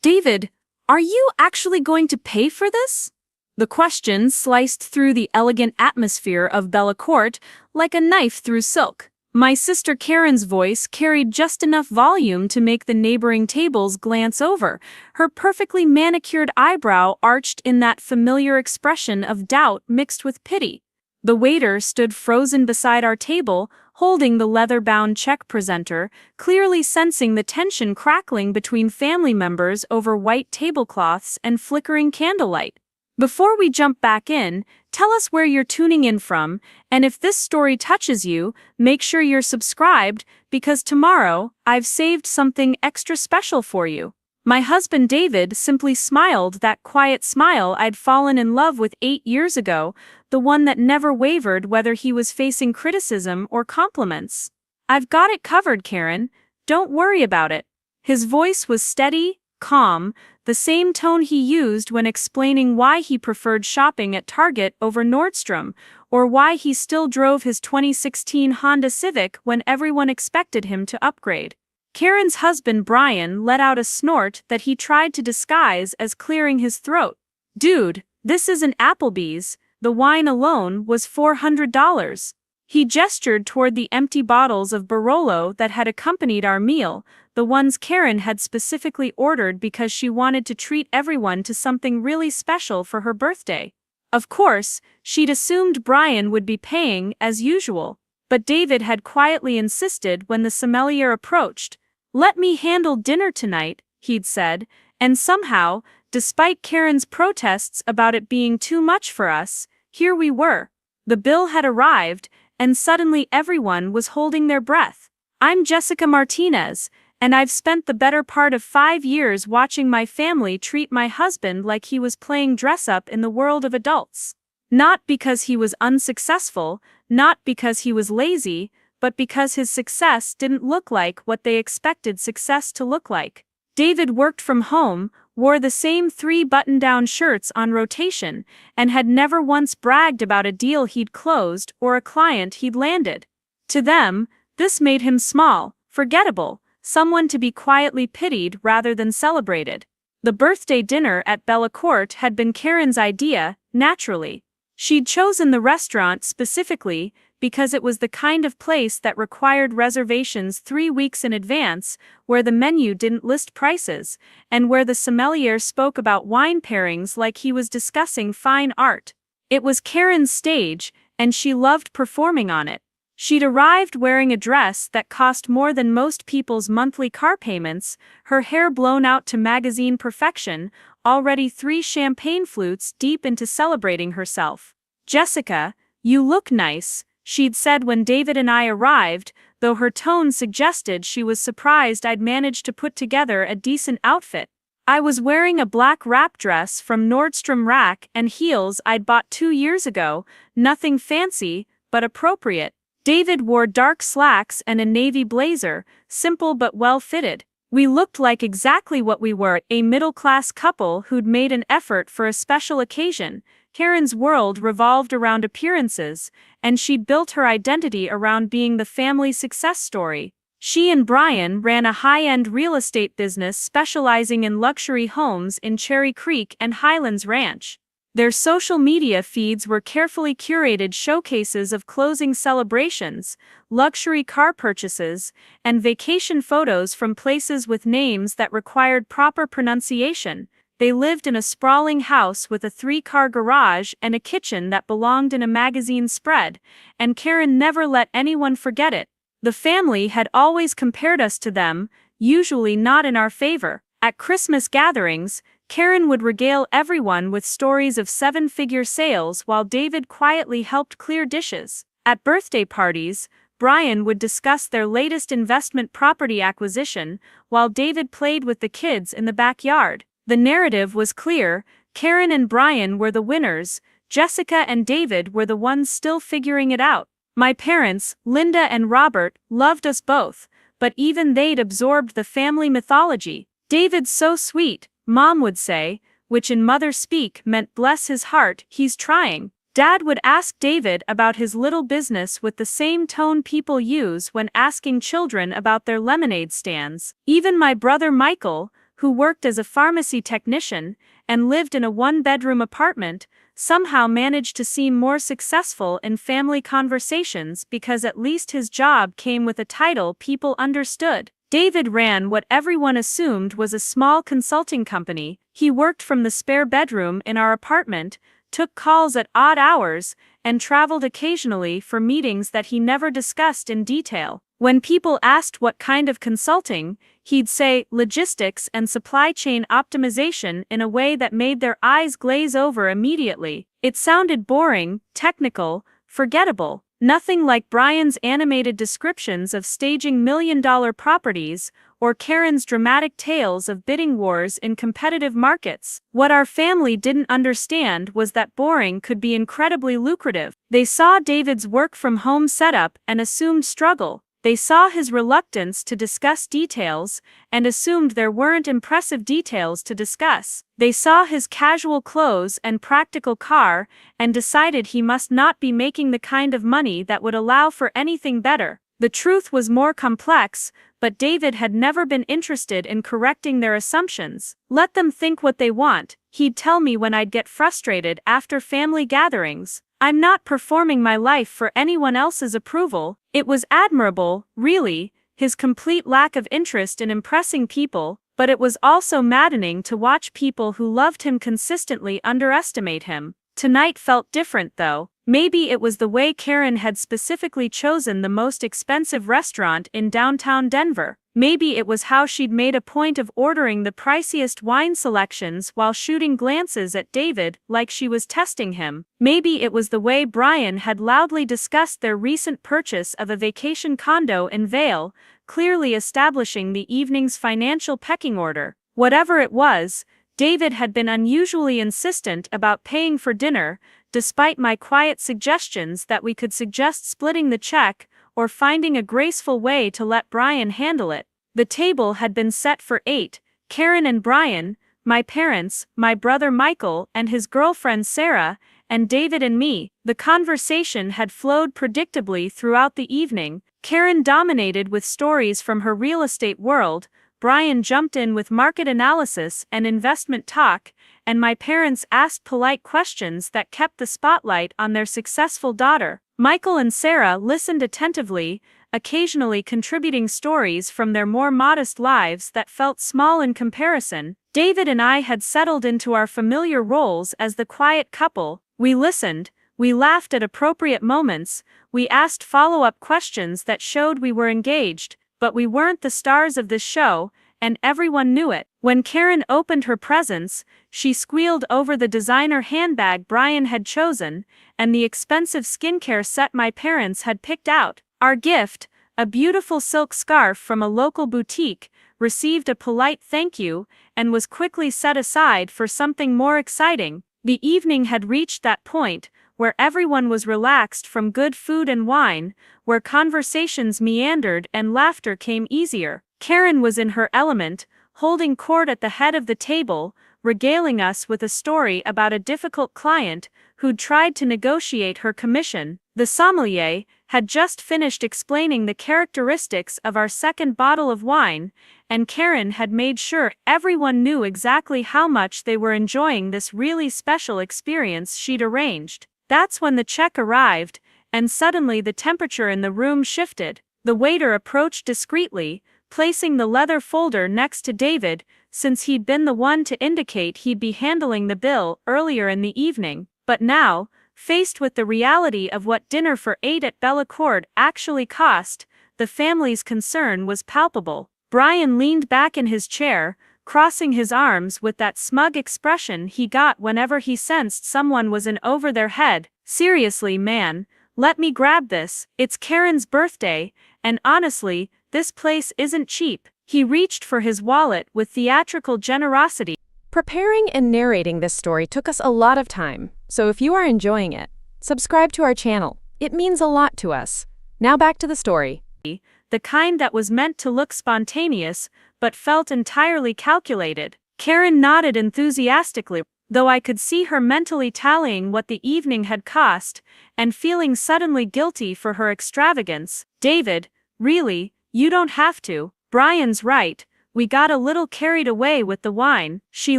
David, are you actually going to pay for this? The question sliced through the elegant atmosphere of Bella Court like a knife through silk. My sister Karen's voice carried just enough volume to make the neighboring tables glance over, her perfectly manicured eyebrow arched in that familiar expression of doubt mixed with pity. The waiter stood frozen beside our table, holding the leather-bound check presenter, clearly sensing the tension crackling between family members over white tablecloths and flickering candlelight. Before we jump back in, tell us where you're tuning in from, and if this story touches you, make sure you're subscribed, because tomorrow, I've saved something extra special for you. My husband David simply smiled that quiet smile I'd fallen in love with 8 years ago, the one that never wavered whether he was facing criticism or compliments. "I've got it covered, Karen. Don't worry about it." His voice was steady, calm, the same tone he used when explaining why he preferred shopping at Target over Nordstrom, or why he still drove his 2016 Honda Civic when everyone expected him to upgrade. Karen's husband Brian let out a snort that he tried to disguise as clearing his throat. "Dude, this isn't Applebee's, the wine alone was $400. He gestured toward the empty bottles of Barolo that had accompanied our meal, the ones Karen had specifically ordered because she wanted to treat everyone to something really special for her birthday. Of course, she'd assumed Brian would be paying as usual, but David had quietly insisted when the sommelier approached. "Let me handle dinner tonight," he'd said, and somehow, despite Karen's protests about it being too much for us, here we were. The bill had arrived, and suddenly everyone was holding their breath. I'm Jessica Martinez, and I've spent the better part of 5 years watching my family treat my husband like he was playing dress-up in the world of adults. Not because he was unsuccessful, not because he was lazy, but because his success didn't look like what they expected success to look like. David worked from home, wore the same 3 button-down shirts on rotation, and had never once bragged about a deal he'd closed or a client he'd landed. To them, this made him small, forgettable, someone to be quietly pitied rather than celebrated. The birthday dinner at Bella Court had been Karen's idea, naturally. She'd chosen the restaurant specifically because it was the kind of place that required reservations 3 weeks in advance, where the menu didn't list prices, and where the sommelier spoke about wine pairings like he was discussing fine art. It was Karen's stage, and she loved performing on it. She'd arrived wearing a dress that cost more than most people's monthly car payments, her hair blown out to magazine perfection, already 3 champagne flutes deep into celebrating herself. "Jessica, you look nice," she'd said when David and I arrived, though her tone suggested she was surprised I'd managed to put together a decent outfit. I was wearing a black wrap dress from Nordstrom Rack and heels I'd bought 2 years ago, nothing fancy, but appropriate. David wore dark slacks and a navy blazer, simple but well-fitted. We looked like exactly what we were, a middle-class couple who'd made an effort for a special occasion. Karen's world revolved around appearances, and she'd built her identity around being the family success story. She and Brian ran a high-end real estate business specializing in luxury homes in Cherry Creek and Highlands Ranch. Their social media feeds were carefully curated showcases of closing celebrations, luxury car purchases, and vacation photos from places with names that required proper pronunciation. They lived in a sprawling house with a 3-car garage and a kitchen that belonged in a magazine spread, and Karen never let anyone forget it. The family had always compared us to them, usually not in our favor. At Christmas gatherings, Karen would regale everyone with stories of 7-figure sales while David quietly helped clear dishes. At birthday parties, Brian would discuss their latest investment property acquisition, while David played with the kids in the backyard. The narrative was clear: Karen and Brian were the winners, Jessica and David were the ones still figuring it out. My parents, Linda and Robert, loved us both, but even they'd absorbed the family mythology. "David's so sweet," Mom would say, which in mother speak meant "bless his heart, he's trying." Dad would ask David about his little business with the same tone people use when asking children about their lemonade stands. Even my brother Michael, who worked as a pharmacy technician and lived in a one-bedroom apartment, somehow managed to seem more successful in family conversations because at least his job came with a title people understood. David ran what everyone assumed was a small consulting company. He worked from the spare bedroom in our apartment, took calls at odd hours, and traveled occasionally for meetings that he never discussed in detail. When people asked what kind of consulting, he'd say logistics and supply chain optimization in a way that made their eyes glaze over immediately. It sounded boring, technical, forgettable. Nothing like Brian's animated descriptions of staging million-dollar properties or Karen's dramatic tales of bidding wars in competitive markets. What our family didn't understand was that boring could be incredibly lucrative. They saw David's work-from-home setup and assumed struggle. They saw his reluctance to discuss details and assumed there weren't impressive details to discuss. They saw his casual clothes and practical car and decided he must not be making the kind of money that would allow for anything better. The truth was more complex, but David had never been interested in correcting their assumptions. Let them think what they want, he'd tell me when I'd get frustrated after family gatherings. I'm not performing my life for anyone else's approval. It was admirable, really, his complete lack of interest in impressing people, but it was also maddening to watch people who loved him consistently underestimate him. Tonight felt different though. Maybe it was the way Karen had specifically chosen the most expensive restaurant in downtown Denver. Maybe it was how she'd made a point of ordering the priciest wine selections while shooting glances at David like she was testing him. Maybe it was the way Brian had loudly discussed their recent purchase of a vacation condo in Vail, clearly establishing the evening's financial pecking order. Whatever it was, David had been unusually insistent about paying for dinner, despite my quiet suggestions that we could suggest splitting the check or finding a graceful way to let Brian handle it. The table had been set for 8, Karen and Brian, my parents, my brother Michael and his girlfriend Sarah, and David and me. The conversation had flowed predictably throughout the evening. Karen dominated with stories from her real estate world, Brian jumped in with market analysis and investment talk, and my parents asked polite questions that kept the spotlight on their successful daughter. Michael and Sarah listened attentively, occasionally contributing stories from their more modest lives that felt small in comparison. David and I had settled into our familiar roles as the quiet couple. We listened, we laughed at appropriate moments, we asked follow-up questions that showed we were engaged, but we weren't the stars of this show, and everyone knew it. When Karen opened her presents, she squealed over the designer handbag Brian had chosen, and the expensive skincare set my parents had picked out. Our gift, a beautiful silk scarf from a local boutique, received a polite thank you, and was quickly set aside for something more exciting. The evening had reached that point, where everyone was relaxed from good food and wine, where conversations meandered and laughter came easier. Karen was in her element, holding court at the head of the table, regaling us with a story about a difficult client who'd tried to negotiate her commission. The sommelier had just finished explaining the characteristics of our second bottle of wine, and Karen had made sure everyone knew exactly how much they were enjoying this really special experience she'd arranged. That's when the check arrived, and suddenly the temperature in the room shifted. The waiter approached discreetly, placing the leather folder next to David, since he'd been the one to indicate he'd be handling the bill earlier in the evening. But now, faced with the reality of what dinner for 8 at Bellecourt actually cost, the family's concern was palpable. Brian leaned back in his chair, crossing his arms with that smug expression he got whenever he sensed someone was in over their head. Seriously, man, let me grab this. It's Karen's birthday, and honestly, this place isn't cheap. He reached for his wallet with theatrical generosity. Preparing and narrating this story took us a lot of time, so if you are enjoying it, subscribe to our channel. It means a lot to us. Now back to the story. The kind that was meant to look spontaneous, but felt entirely calculated. Karen nodded enthusiastically, though I could see her mentally tallying what the evening had cost, and feeling suddenly guilty for her extravagance. David, really, you don't have to. Brian's right, We got a little carried away with the wine. She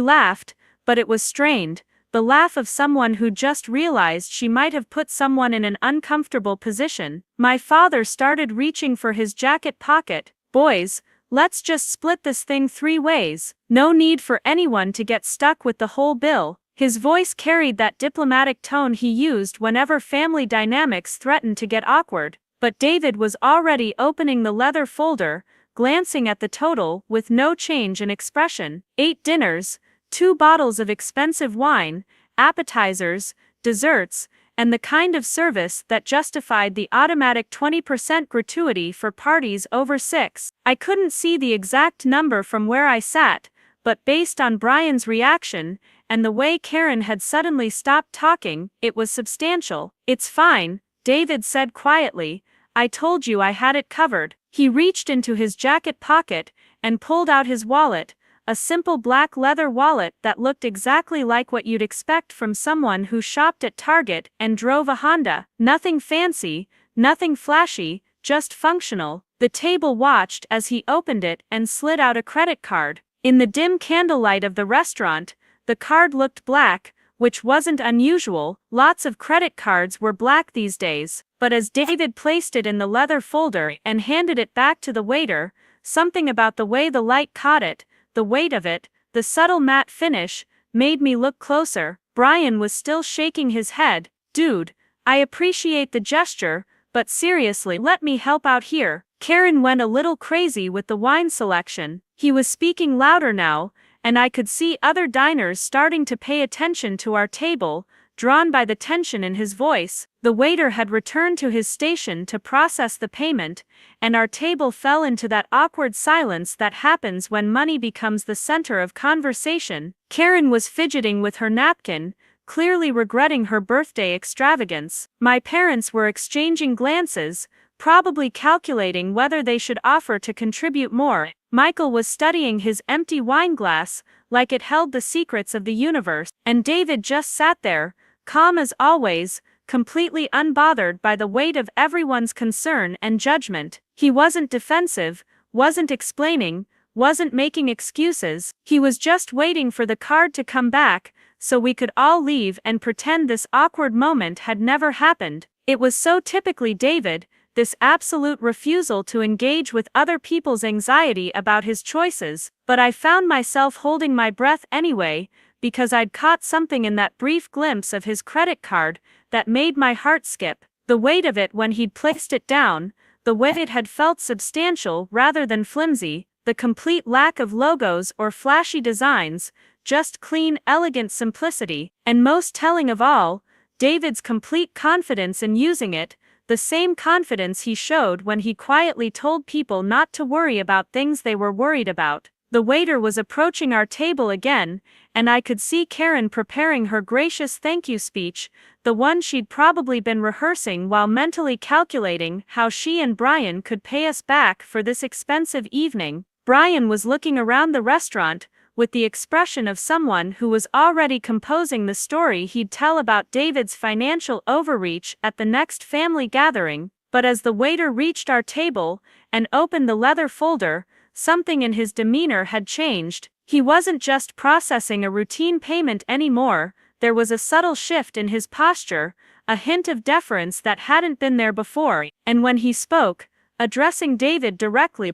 laughed, but it was strained, the laugh of someone who just realized she might have put someone in an uncomfortable position. My father started reaching for his jacket pocket. Boys, let's just split this thing 3 ways. No need for anyone to get stuck with the whole bill. His voice carried that diplomatic tone he used whenever family dynamics threatened to get awkward. But David was already opening the leather folder, glancing at the total with no change in expression. 8 dinners, 2 bottles of expensive wine, appetizers, desserts, and the kind of service that justified the automatic 20% gratuity for parties over 6. I couldn't see the exact number from where I sat, but based on Brian's reaction, and the way Karen had suddenly stopped talking, it was substantial. It's fine, David said quietly. I told you I had it covered. He reached into his jacket pocket and pulled out his wallet, a simple black leather wallet that looked exactly like what you'd expect from someone who shopped at Target and drove a Honda. Nothing fancy, nothing flashy, just functional. The table watched as he opened it and slid out a credit card. In the dim candlelight of the restaurant, the card looked black, which wasn't unusual. Lots of credit cards were black these days. But as David placed it in the leather folder and handed it back to the waiter, something about the way the light caught it, the weight of it, the subtle matte finish, made me look closer. Brian was still shaking his head. Dude, I appreciate the gesture, but seriously, let me help out here. Karen went a little crazy with the wine selection. He was speaking louder now, and I could see other diners starting to pay attention to our table, drawn by the tension in his voice. The waiter had returned to his station to process the payment, and our table fell into that awkward silence that happens when money becomes the center of conversation. Karen was fidgeting with her napkin, clearly regretting her birthday extravagance. My parents were exchanging glances, probably calculating whether they should offer to contribute more. Michael was studying his empty wine glass, like it held the secrets of the universe, and David just sat there, calm as always, completely unbothered by the weight of everyone's concern and judgment. He wasn't defensive, wasn't explaining, wasn't making excuses. He was just waiting for the card to come back, so we could all leave and pretend this awkward moment had never happened. It was so typically David, this absolute refusal to engage with other people's anxiety about his choices, but I found myself holding my breath anyway, because I'd caught something in that brief glimpse of his credit card that made my heart skip. The weight of it when he'd placed it down, the way it had felt substantial rather than flimsy, the complete lack of logos or flashy designs, just clean, elegant simplicity, and most telling of all, David's complete confidence in using it, the same confidence he showed when he quietly told people not to worry about things they were worried about. The waiter was approaching our table again, and I could see Karen preparing her gracious thank you speech, the one she'd probably been rehearsing while mentally calculating how she and Brian could pay us back for this expensive evening. Brian was looking around the restaurant, with the expression of someone who was already composing the story he'd tell about David's financial overreach at the next family gathering. But as the waiter reached our table and opened the leather folder, something in his demeanor had changed. He wasn't just processing a routine payment anymore, there was a subtle shift in his posture, a hint of deference that hadn't been there before, and when he spoke, addressing David directly,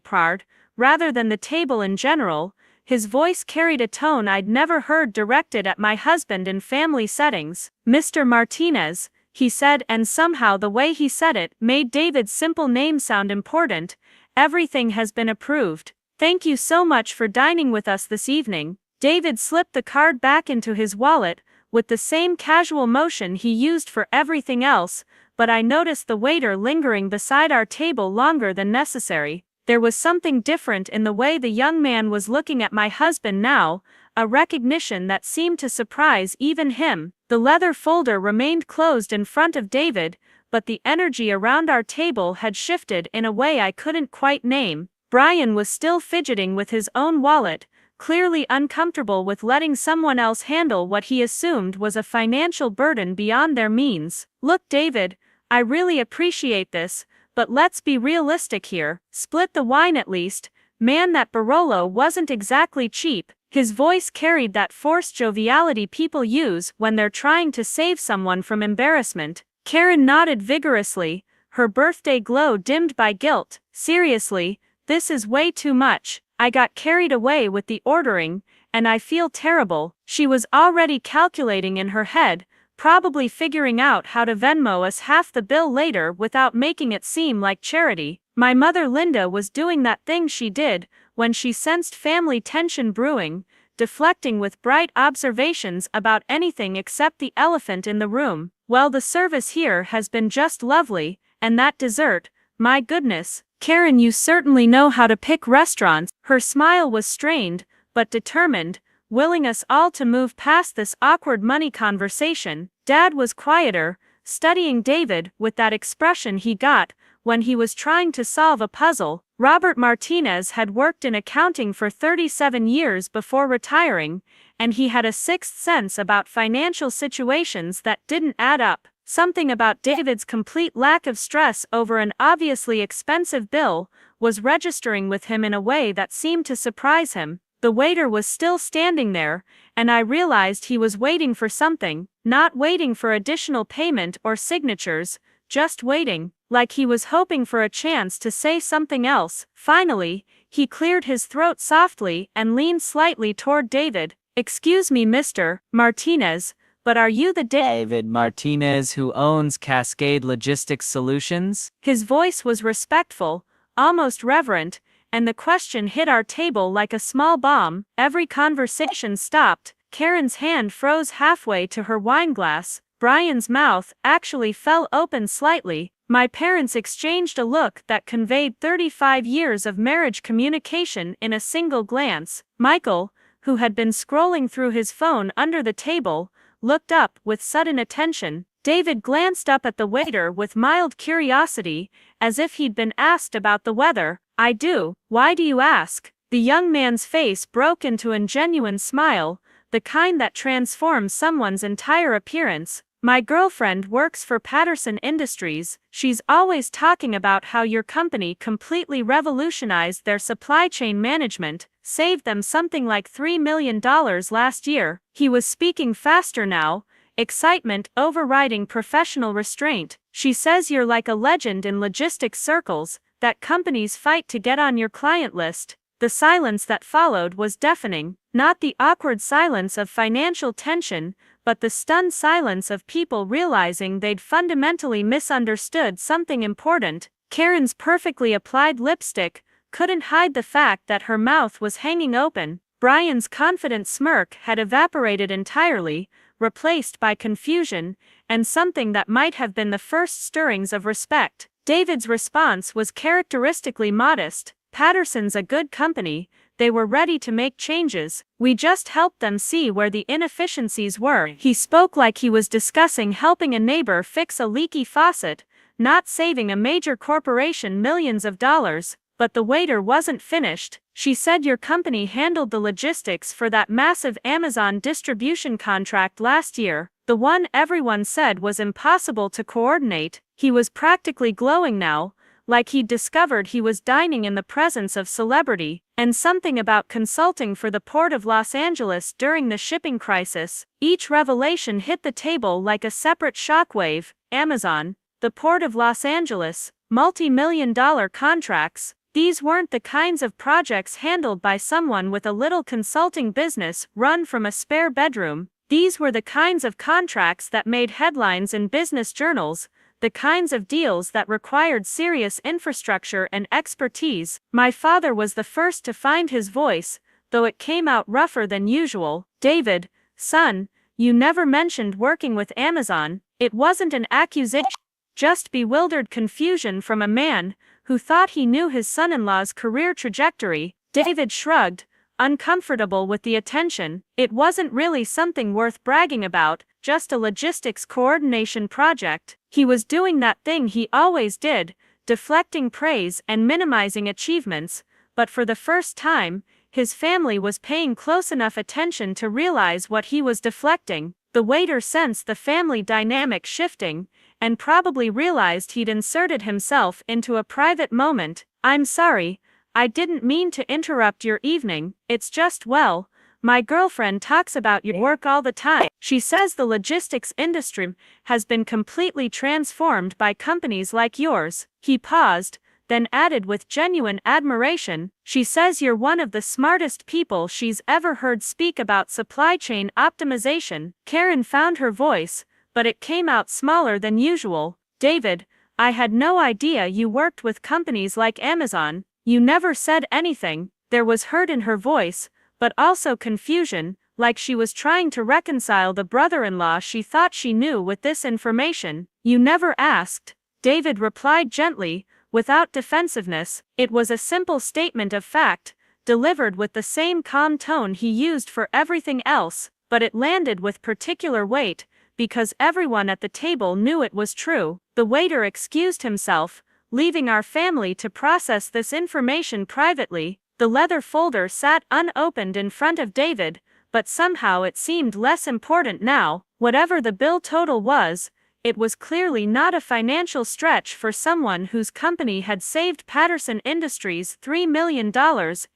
rather than the table in general, his voice carried a tone I'd never heard directed at my husband in family settings. Mr. Martinez, he said, and somehow the way he said it made David's simple name sound important. Everything has been approved. Thank you so much for dining with us this evening. David slipped the card back into his wallet, with the same casual motion he used for everything else, but I noticed the waiter lingering beside our table longer than necessary. There was something different in the way the young man was looking at my husband now, a recognition that seemed to surprise even him. The leather folder remained closed in front of David, but the energy around our table had shifted in a way I couldn't quite name. Brian was still fidgeting with his own wallet, clearly uncomfortable with letting someone else handle what he assumed was a financial burden beyond their means. Look, David, I really appreciate this, but let's be realistic here. Split the wine at least. Man, that Barolo wasn't exactly cheap. His voice carried that forced joviality people use when they're trying to save someone from embarrassment. Karen nodded vigorously, her birthday glow dimmed by guilt. Seriously, this is way too much. I got carried away with the ordering, and I feel terrible. She was already calculating in her head, probably figuring out how to Venmo us half the bill later without making it seem like charity. My mother Linda was doing that thing she did when she sensed family tension brewing, deflecting with bright observations about anything except the elephant in the room. Well, the service here has been just lovely, and that dessert, my goodness. Karen, you certainly know how to pick restaurants. Her smile was strained, but determined, willing us all to move past this awkward money conversation. Dad was quieter, studying David with that expression he got when he was trying to solve a puzzle. Robert Martinez had worked in accounting for 37 years before retiring, and he had a sixth sense about financial situations that didn't add up. Something about David's complete lack of stress over an obviously expensive bill was registering with him in a way that seemed to surprise him. The waiter was still standing there, and I realized he was waiting for something, not waiting for additional payment or signatures, just waiting, like he was hoping for a chance to say something else. Finally, he cleared his throat softly and leaned slightly toward David. "Excuse me, Mr. Martinez, but are you the David Martinez who owns Cascade Logistics Solutions?" His voice was respectful, almost reverent, and the question hit our table like a small bomb. Every conversation stopped. Karen's hand froze halfway to her wineglass. Brian's mouth actually fell open slightly. My parents exchanged a look that conveyed 35 years of marriage communication in a single glance. Michael, who had been scrolling through his phone under the table, looked up with sudden attention. David glanced up at the waiter with mild curiosity, as if he'd been asked about the weather. "I do. Why do you ask?" The young man's face broke into a genuine smile, the kind that transforms someone's entire appearance. "My girlfriend works for Patterson Industries. She's always talking about how your company completely revolutionized their supply chain management, saved them something like $3 million last year." He was speaking faster now, excitement overriding professional restraint. "She says you're like a legend in logistics circles, that companies fight to get on your client list." The silence that followed was deafening, not the awkward silence of financial tension, but the stunned silence of people realizing they'd fundamentally misunderstood something important. Karen's perfectly applied lipstick couldn't hide the fact that her mouth was hanging open. Brian's confident smirk had evaporated entirely, replaced by confusion, and something that might have been the first stirrings of respect. David's response was characteristically modest. "Patterson's a good company, they were ready to make changes, we just helped them see where the inefficiencies were." He spoke like he was discussing helping a neighbor fix a leaky faucet, not saving a major corporation millions of dollars. But the waiter wasn't finished. "She said your company handled the logistics for that massive Amazon distribution contract last year, the one everyone said was impossible to coordinate." He was practically glowing now, like he'd discovered he was dining in the presence of celebrity. "And something about consulting for the Port of Los Angeles during the shipping crisis." Each revelation hit the table like a separate shockwave. Amazon, the Port of Los Angeles, multi-million-dollar contracts. These weren't the kinds of projects handled by someone with a little consulting business run from a spare bedroom. These were the kinds of contracts that made headlines in business journals, the kinds of deals that required serious infrastructure and expertise. My father was the first to find his voice, though it came out rougher than usual. "David, son, you never mentioned working with Amazon." It wasn't an accusation, just bewildered confusion from a man who thought he knew his son-in-law's career trajectory. David shrugged, uncomfortable with the attention. "It wasn't really something worth bragging about, just a logistics coordination project." He was doing that thing he always did, deflecting praise and minimizing achievements, but for the first time, his family was paying close enough attention to realize what he was deflecting. The waiter sensed the family dynamic shifting, and probably realized he'd inserted himself into a private moment. "I'm sorry, I didn't mean to interrupt your evening, it's just, well, my girlfriend talks about your work all the time. She says the logistics industry has been completely transformed by companies like yours. He paused, then added with genuine admiration, she says you're one of the smartest people she's ever heard speak about supply chain optimization. Karen found her voice, but it came out smaller than usual. David, I had no idea you worked with companies like Amazon. You never said anything. There was hurt in her voice, but also confusion, like she was trying to reconcile the brother-in-law she thought she knew with this information. You never asked. David replied gently, without defensiveness. It was a simple statement of fact, delivered with the same calm tone he used for everything else, but it landed with particular weight, because everyone at the table knew it was true. The waiter excused himself, leaving our family to process this information privately. The leather folder sat unopened in front of David, but somehow it seemed less important now. Whatever the bill total was, it was clearly not a financial stretch for someone whose company had saved Patterson Industries $3 million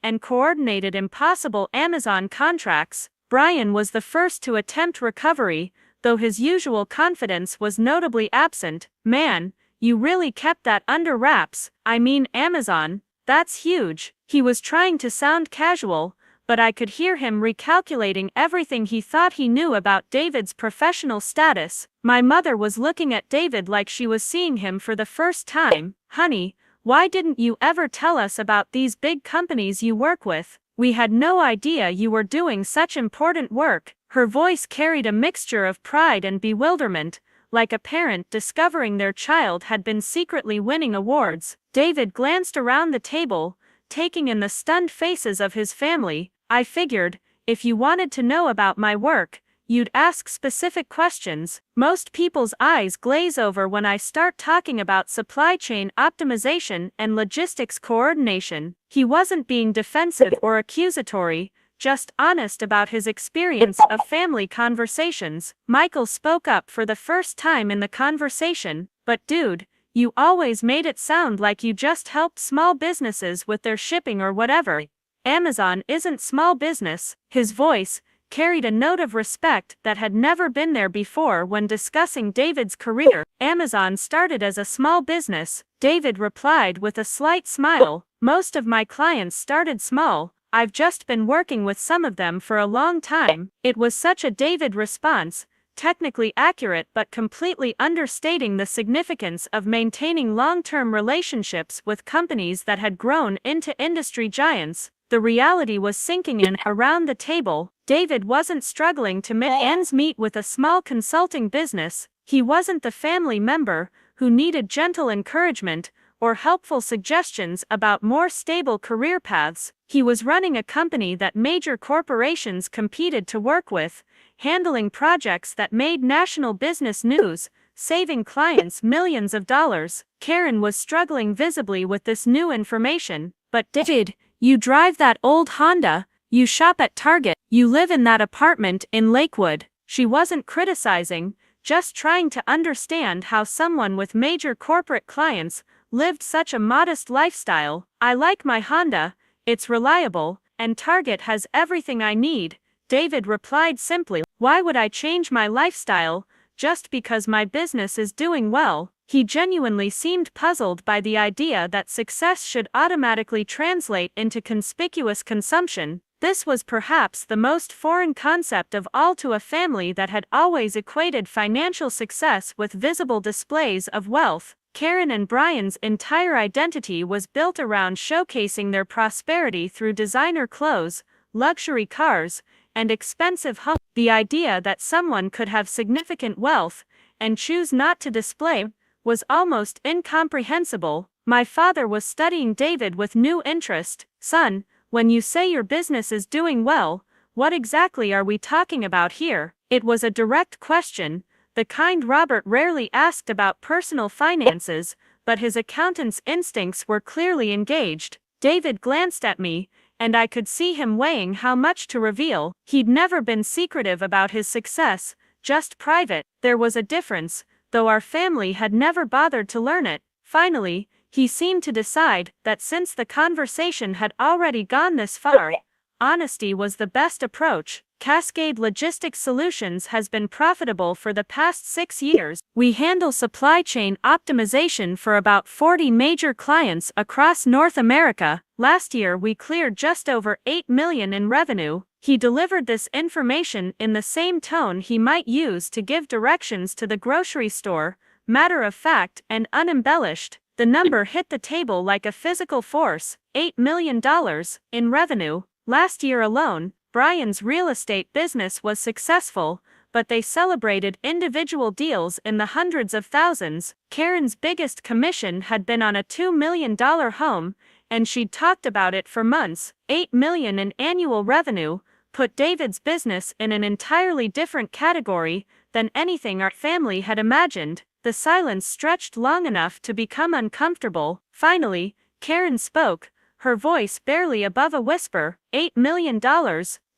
and coordinated impossible Amazon contracts. Brian was the first to attempt recovery, though his usual confidence was notably absent. Man, you really kept that under wraps. I mean, Amazon, that's huge. He was trying to sound casual, but I could hear him recalculating everything he thought he knew about David's professional status. My mother was looking at David like she was seeing him for the first time. Honey, why didn't you ever tell us about these big companies you work with? We had no idea you were doing such important work. Her voice carried a mixture of pride and bewilderment, like a parent discovering their child had been secretly winning awards. David glanced around the table, taking in the stunned faces of his family. I figured, if you wanted to know about my work, you'd ask specific questions. Most people's eyes glaze over when I start talking about supply chain optimization and logistics coordination. He wasn't being defensive or accusatory, just honest about his experience of family conversations. Michael spoke up for the first time in the conversation. But dude, you always made it sound like you just helped small businesses with their shipping or whatever. Amazon isn't small business. His voice carried a note of respect that had never been there before when discussing David's career. Amazon started as a small business, David replied with a slight smile. Most of my clients started small. I've just been working with some of them for a long time. It was such a David response, technically accurate but completely understating the significance of maintaining long-term relationships with companies that had grown into industry giants. The reality was sinking in around the table. David wasn't struggling to make ends meet with a small consulting business. He wasn't the family member who needed gentle encouragement or helpful suggestions about more stable career paths. He was running a company that major corporations competed to work with, handling projects that made national business news, saving clients millions of dollars. Karen was struggling visibly with this new information. But David, you drive that old Honda, you shop at Target, you live in that apartment in Lakewood. She wasn't criticizing, just trying to understand how someone with major corporate clients lived such a modest lifestyle. I like my Honda, it's reliable, and Target has everything I need. David replied simply, why would I change my lifestyle just because my business is doing well? He genuinely seemed puzzled by the idea that success should automatically translate into conspicuous consumption. This was perhaps the most foreign concept of all to a family that had always equated financial success with visible displays of wealth. Karen and Brian's entire identity was built around showcasing their prosperity through designer clothes, luxury cars, and expensive homes. The idea that someone could have significant wealth and choose not to display was almost incomprehensible. My father was studying David with new interest. Son, when you say your business is doing well, what exactly are we talking about here? It was a direct question, the kind Robert rarely asked about personal finances, but his accountant's instincts were clearly engaged. David glanced at me, and I could see him weighing how much to reveal. He'd never been secretive about his success, just private. There was a difference, though our family had never bothered to learn it. Finally, He seemed to decide that since the conversation had already gone this far, honesty was the best approach. Cascade Logistics Solutions has been profitable for the past 6 years. We handle supply chain optimization for about 40 major clients across North America. Last year we cleared just over $8 million in revenue. He delivered this information in the same tone he might use to give directions to the grocery store, matter of fact and unembellished. The number hit the table like a physical force, $8 million in revenue. Last year alone, Brian's real estate business was successful, but they celebrated individual deals in the hundreds of thousands. Karen's biggest commission had been on a $2 million home, and she'd talked about it for months. $8 million in annual revenue put David's business in an entirely different category than anything our family had imagined. The silence stretched long enough to become uncomfortable. Finally, Karen spoke, her voice barely above a whisper. $8 million,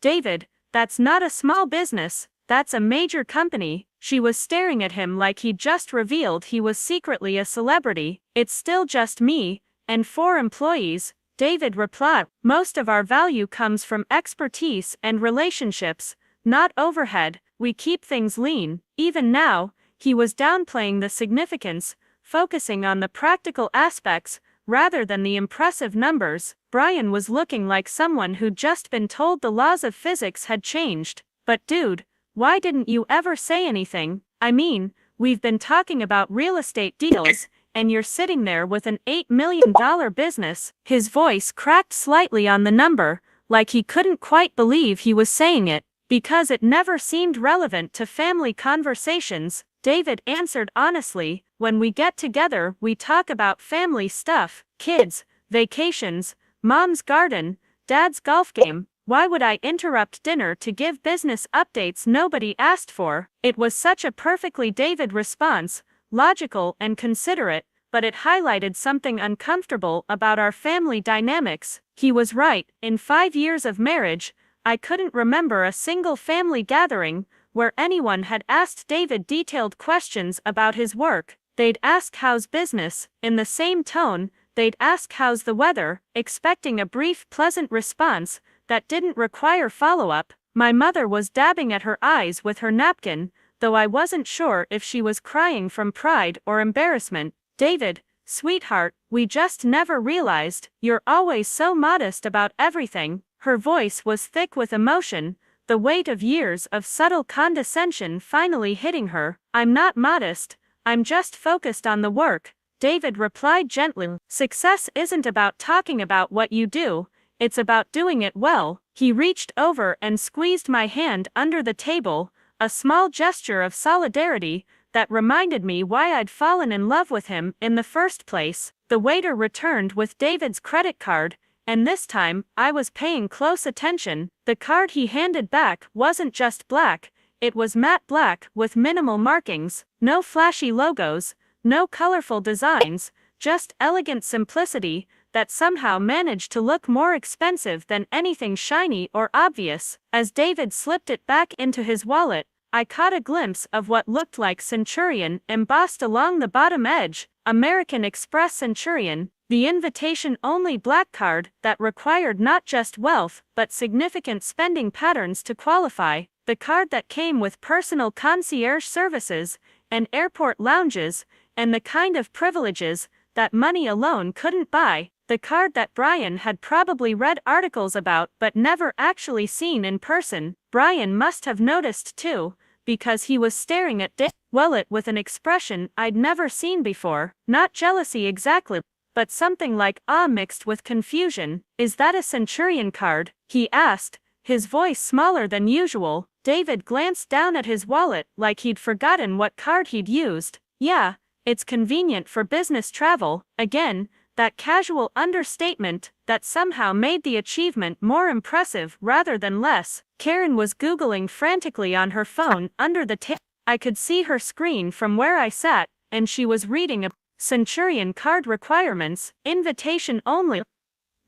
David, that's not a small business, that's a major company. She was staring at him like he'd just revealed he was secretly a celebrity. It's still just me, and 4 employees, David replied. Most of our value comes from expertise and relationships, not overhead. We keep things lean. Even now, he was downplaying the significance, focusing on the practical aspects, rather than the impressive numbers. Brian was looking like someone who'd just been told the laws of physics had changed. But dude, why didn't you ever say anything? I mean, we've been talking about real estate deals, and you're sitting there with an $8 million business. His voice cracked slightly on the number, like he couldn't quite believe he was saying it, because it never seemed relevant to family conversations. David answered honestly, when we get together we talk about family stuff, kids, vacations, mom's garden, dad's golf game. Why would I interrupt dinner to give business updates nobody asked for? It was such a perfectly David response, logical and considerate, but it highlighted something uncomfortable about our family dynamics. He was right. In 5 years of marriage, I couldn't remember a single family gathering where anyone had asked David detailed questions about his work. They'd ask how's business, in the same tone, they'd ask how's the weather, expecting a brief pleasant response that didn't require follow-up. My mother was dabbing at her eyes with her napkin, though I wasn't sure if she was crying from pride or embarrassment. David, sweetheart, we just never realized, you're always so modest about everything. Her voice was thick with emotion, the weight of years of subtle condescension finally hitting her. I'm not modest, I'm just focused on the work, David replied gently. Success isn't about talking about what you do, it's about doing it well. He reached over and squeezed my hand under the table, a small gesture of solidarity that reminded me why I'd fallen in love with him in the first place. The waiter returned with David's credit card, and this time, I was paying close attention. The card he handed back wasn't just black, it was matte black with minimal markings, no flashy logos, no colorful designs, just elegant simplicity that somehow managed to look more expensive than anything shiny or obvious. As David slipped it back into his wallet, I caught a glimpse of what looked like Centurion embossed along the bottom edge, American Express Centurion, the invitation-only black card that required not just wealth but significant spending patterns to qualify, the card that came with personal concierge services and airport lounges and the kind of privileges that money alone couldn't buy, the card that Brian had probably read articles about but never actually seen in person. Brian must have noticed too, because he was staring at David's wallet with an expression I'd never seen before, not jealousy exactly, but something like awe mixed with confusion. Is that a Centurion card? He asked, his voice smaller than usual. David glanced down at his wallet like he'd forgotten what card he'd used. Yeah, it's convenient for business travel. Again, that casual understatement that somehow made the achievement more impressive rather than less. Karen was Googling frantically on her phone under the table. I could see her screen from where I sat, and she was reading a Centurion card requirements, invitation only,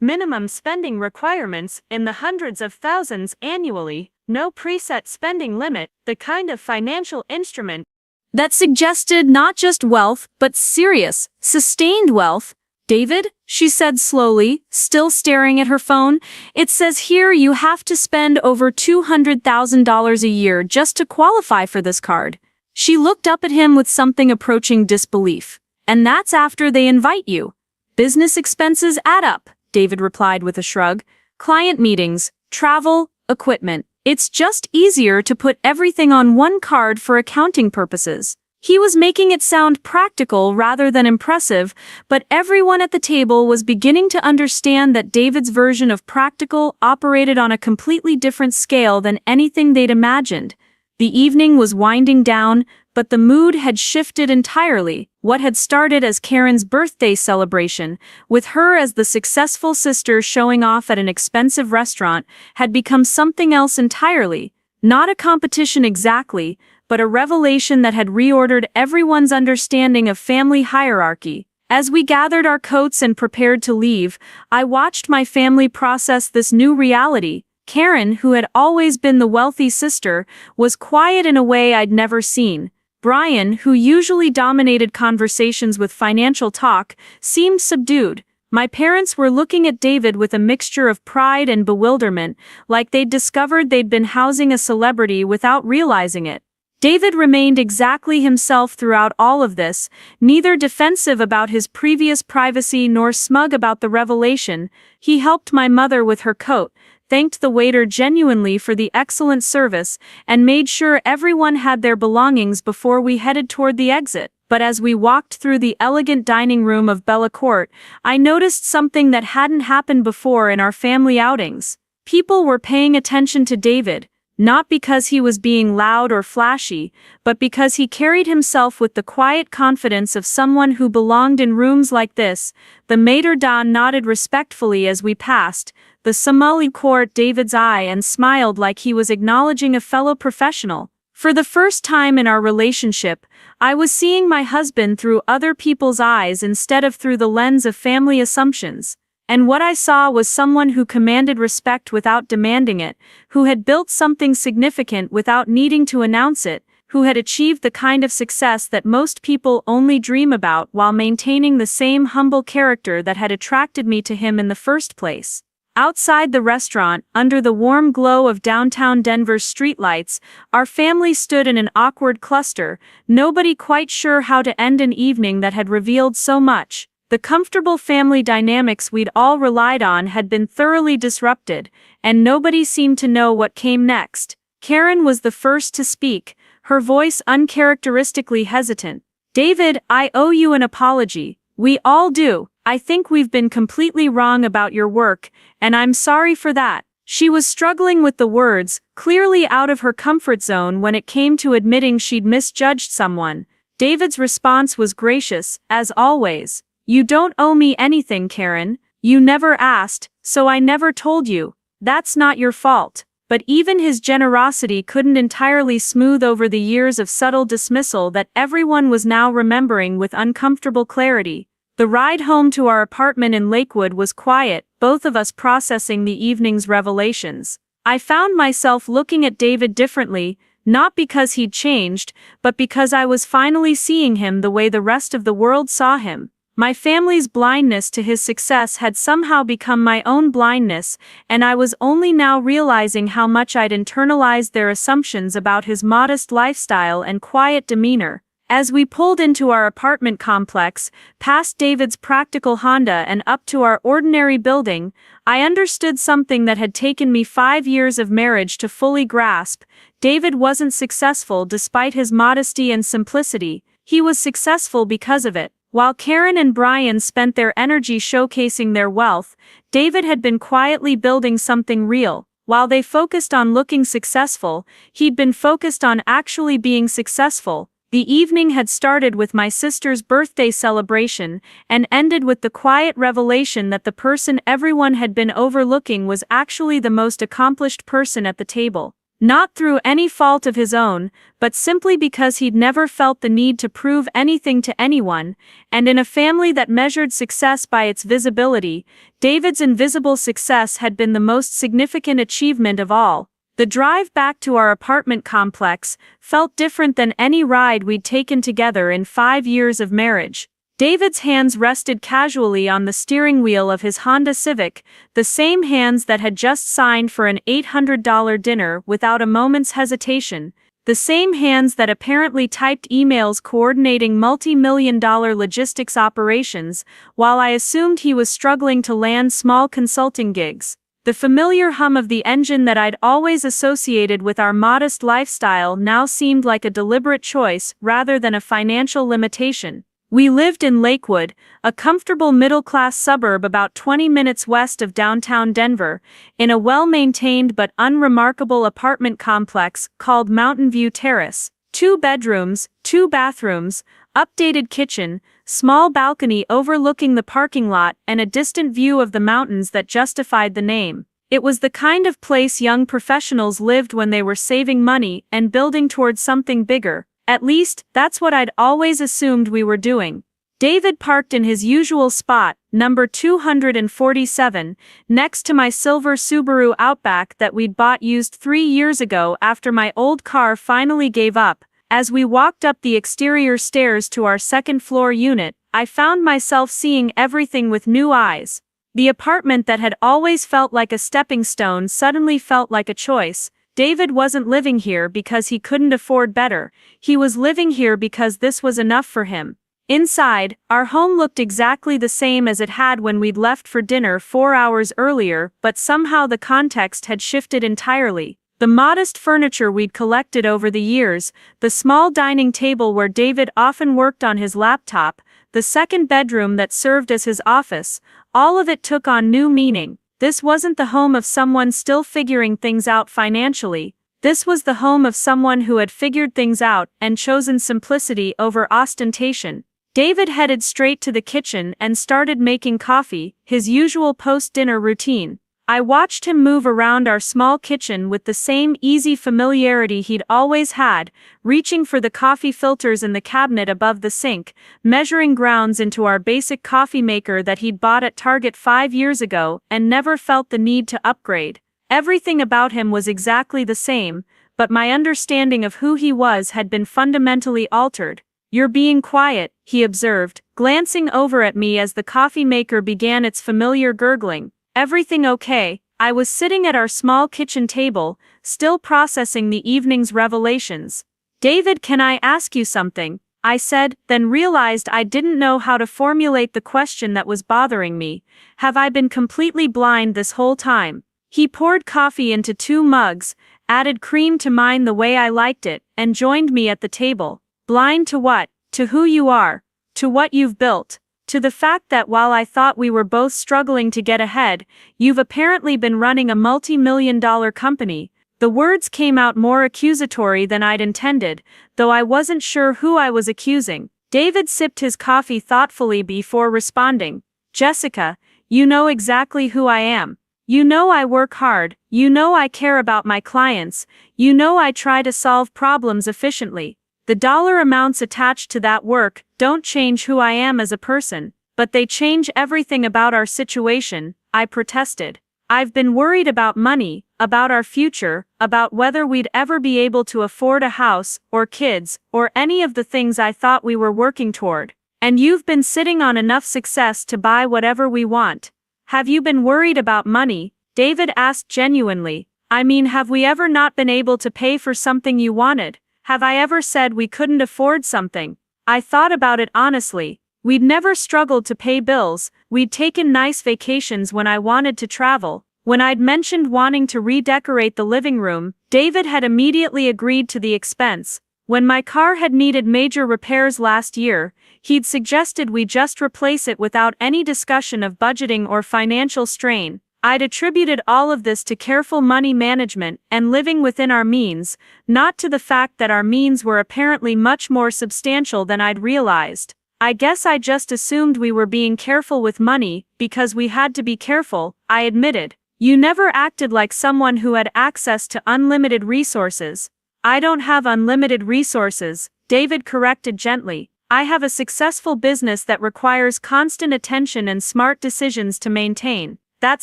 minimum spending requirements in the hundreds of thousands annually, no preset spending limit, the kind of financial instrument that suggested not just wealth but serious, sustained wealth. David, she said slowly, still staring at her phone, it says here you have to spend over $200,000 a year just to qualify for this card. She looked up at him with something approaching disbelief. And that's after they invite you. Business expenses add up, David replied with a shrug. Client meetings, travel, equipment. It's just easier to put everything on one card for accounting purposes. He was making it sound practical rather than impressive, but everyone at the table was beginning to understand that David's version of practical operated on a completely different scale than anything they'd imagined. The evening was winding down, but the mood had shifted entirely. What had started as Karen's birthday celebration, with her as the successful sister showing off at an expensive restaurant, had become something else entirely. Not a competition exactly, but a revelation that had reordered everyone's understanding of family hierarchy. As we gathered our coats and prepared to leave, I watched my family process this new reality. Karen, who had always been the wealthy sister, was quiet in a way I'd never seen. Brian, who usually dominated conversations with financial talk, seemed subdued. My parents were looking at David with a mixture of pride and bewilderment, like they'd discovered they'd been housing a celebrity without realizing it. David remained exactly himself throughout all of this, neither defensive about his previous privacy nor smug about the revelation. He helped my mother with her coat, thanked the waiter genuinely for the excellent service, and made sure everyone had their belongings before we headed toward the exit. But as we walked through the elegant dining room of Bella Court, I noticed something that hadn't happened before in our family outings. People were paying attention to David. Not because he was being loud or flashy, but because he carried himself with the quiet confidence of someone who belonged in rooms like this. The maitre d' nodded respectfully as we passed, the sommelier caught David's eye and smiled like he was acknowledging a fellow professional. For the first time in our relationship, I was seeing my husband through other people's eyes instead of through the lens of family assumptions. And what I saw was someone who commanded respect without demanding it, who had built something significant without needing to announce it, who had achieved the kind of success that most people only dream about while maintaining the same humble character that had attracted me to him in the first place. Outside the restaurant, under the warm glow of downtown Denver's streetlights, our family stood in an awkward cluster, nobody quite sure how to end an evening that had revealed so much. The comfortable family dynamics we'd all relied on had been thoroughly disrupted, and nobody seemed to know what came next. Karen was the first to speak, her voice uncharacteristically hesitant. "David, I owe you an apology. We all do. I think we've been completely wrong about your work, and I'm sorry for that." She was struggling with the words, clearly out of her comfort zone when it came to admitting she'd misjudged someone. David's response was gracious, as always. "You don't owe me anything, Karen. You never asked, so I never told you. That's not your fault." But even his generosity couldn't entirely smooth over the years of subtle dismissal that everyone was now remembering with uncomfortable clarity. The ride home to our apartment in Lakewood was quiet, both of us processing the evening's revelations. I found myself looking at David differently, not because he'd changed, but because I was finally seeing him the way the rest of the world saw him. My family's blindness to his success had somehow become my own blindness, and I was only now realizing how much I'd internalized their assumptions about his modest lifestyle and quiet demeanor. As we pulled into our apartment complex, past David's practical Honda and up to our ordinary building, I understood something that had taken me 5 years of marriage to fully grasp. David wasn't successful despite his modesty and simplicity. He was successful because of it. While Karen and Brian spent their energy showcasing their wealth, David had been quietly building something real. While they focused on looking successful, he'd been focused on actually being successful. The evening had started with my sister's birthday celebration and ended with the quiet revelation that the person everyone had been overlooking was actually the most accomplished person at the table. Not through any fault of his own, but simply because he'd never felt the need to prove anything to anyone, and in a family that measured success by its visibility, David's invisible success had been the most significant achievement of all. The drive back to our apartment complex felt different than any ride we'd taken together in 5 years of marriage. David's hands rested casually on the steering wheel of his Honda Civic, the same hands that had just signed for an $800 dinner without a moment's hesitation, the same hands that apparently typed emails coordinating multi-million-dollar logistics operations, while I assumed he was struggling to land small consulting gigs. The familiar hum of the engine that I'd always associated with our modest lifestyle now seemed like a deliberate choice rather than a financial limitation. We lived in Lakewood, a comfortable middle-class suburb about 20 minutes west of downtown Denver, in a well-maintained but unremarkable apartment complex called Mountain View Terrace. 2 bedrooms, 2 bathrooms, updated kitchen, small balcony overlooking the parking lot, and a distant view of the mountains that justified the name. It was the kind of place young professionals lived when they were saving money and building towards something bigger. At least, that's what I'd always assumed we were doing. David parked in his usual spot, number 247, next to my silver Subaru Outback that we'd bought used 3 years ago after my old car finally gave up. As we walked up the exterior stairs to our second-floor unit, I found myself seeing everything with new eyes. The apartment that had always felt like a stepping stone suddenly felt like a choice. David wasn't living here because he couldn't afford better, he was living here because this was enough for him. Inside, our home looked exactly the same as it had when we'd left for dinner 4 hours earlier, but somehow the context had shifted entirely. The modest furniture we'd collected over the years, the small dining table where David often worked on his laptop, the second bedroom that served as his office, all of it took on new meaning. This wasn't the home of someone still figuring things out financially. This was the home of someone who had figured things out and chosen simplicity over ostentation. David headed straight to the kitchen and started making coffee, his usual post-dinner routine. I watched him move around our small kitchen with the same easy familiarity he'd always had, reaching for the coffee filters in the cabinet above the sink, measuring grounds into our basic coffee maker that he'd bought at Target 5 years ago and never felt the need to upgrade. Everything about him was exactly the same, but my understanding of who he was had been fundamentally altered. "You're being quiet," he observed, glancing over at me as the coffee maker began its familiar gurgling. "Everything okay?" I was sitting at our small kitchen table, still processing the evening's revelations. "David, can I ask you something?" I said, then realized I didn't know how to formulate the question that was bothering me. Have I been completely blind this whole time? He poured coffee into 2 mugs, added cream to mine the way I liked it, and joined me at the table. Blind to what? To who you are. To what you've built. To the fact that while I thought we were both struggling to get ahead, you've apparently been running a multi-million-dollar company. The words came out more accusatory than I'd intended, though I wasn't sure who I was accusing. David sipped his coffee thoughtfully before responding. "Jessica, you know exactly who I am. You know I work hard, you know I care about my clients, you know I try to solve problems efficiently. The dollar amounts attached to that work don't change who I am as a person, but they change everything about our situation," I protested. "I've been worried about money, about our future, about whether we'd ever be able to afford a house, or kids, or any of the things I thought we were working toward. And you've been sitting on enough success to buy whatever we want. Have you been worried about money?" David asked genuinely. "I mean, have we ever not been able to pay for something you wanted? Have I ever said we couldn't afford something?" I thought about it honestly. We'd never struggled to pay bills, we'd taken nice vacations when I wanted to travel. When I'd mentioned wanting to redecorate the living room, David had immediately agreed to the expense. When my car had needed major repairs last year, he'd suggested we just replace it without any discussion of budgeting or financial strain. I'd attributed all of this to careful money management and living within our means, not to the fact that our means were apparently much more substantial than I'd realized. I guess I just assumed we were being careful with money because we had to be careful, I admitted. "You never acted like someone who had access to unlimited resources." "I don't have unlimited resources," David corrected gently. "I have a successful business that requires constant attention and smart decisions to maintain. That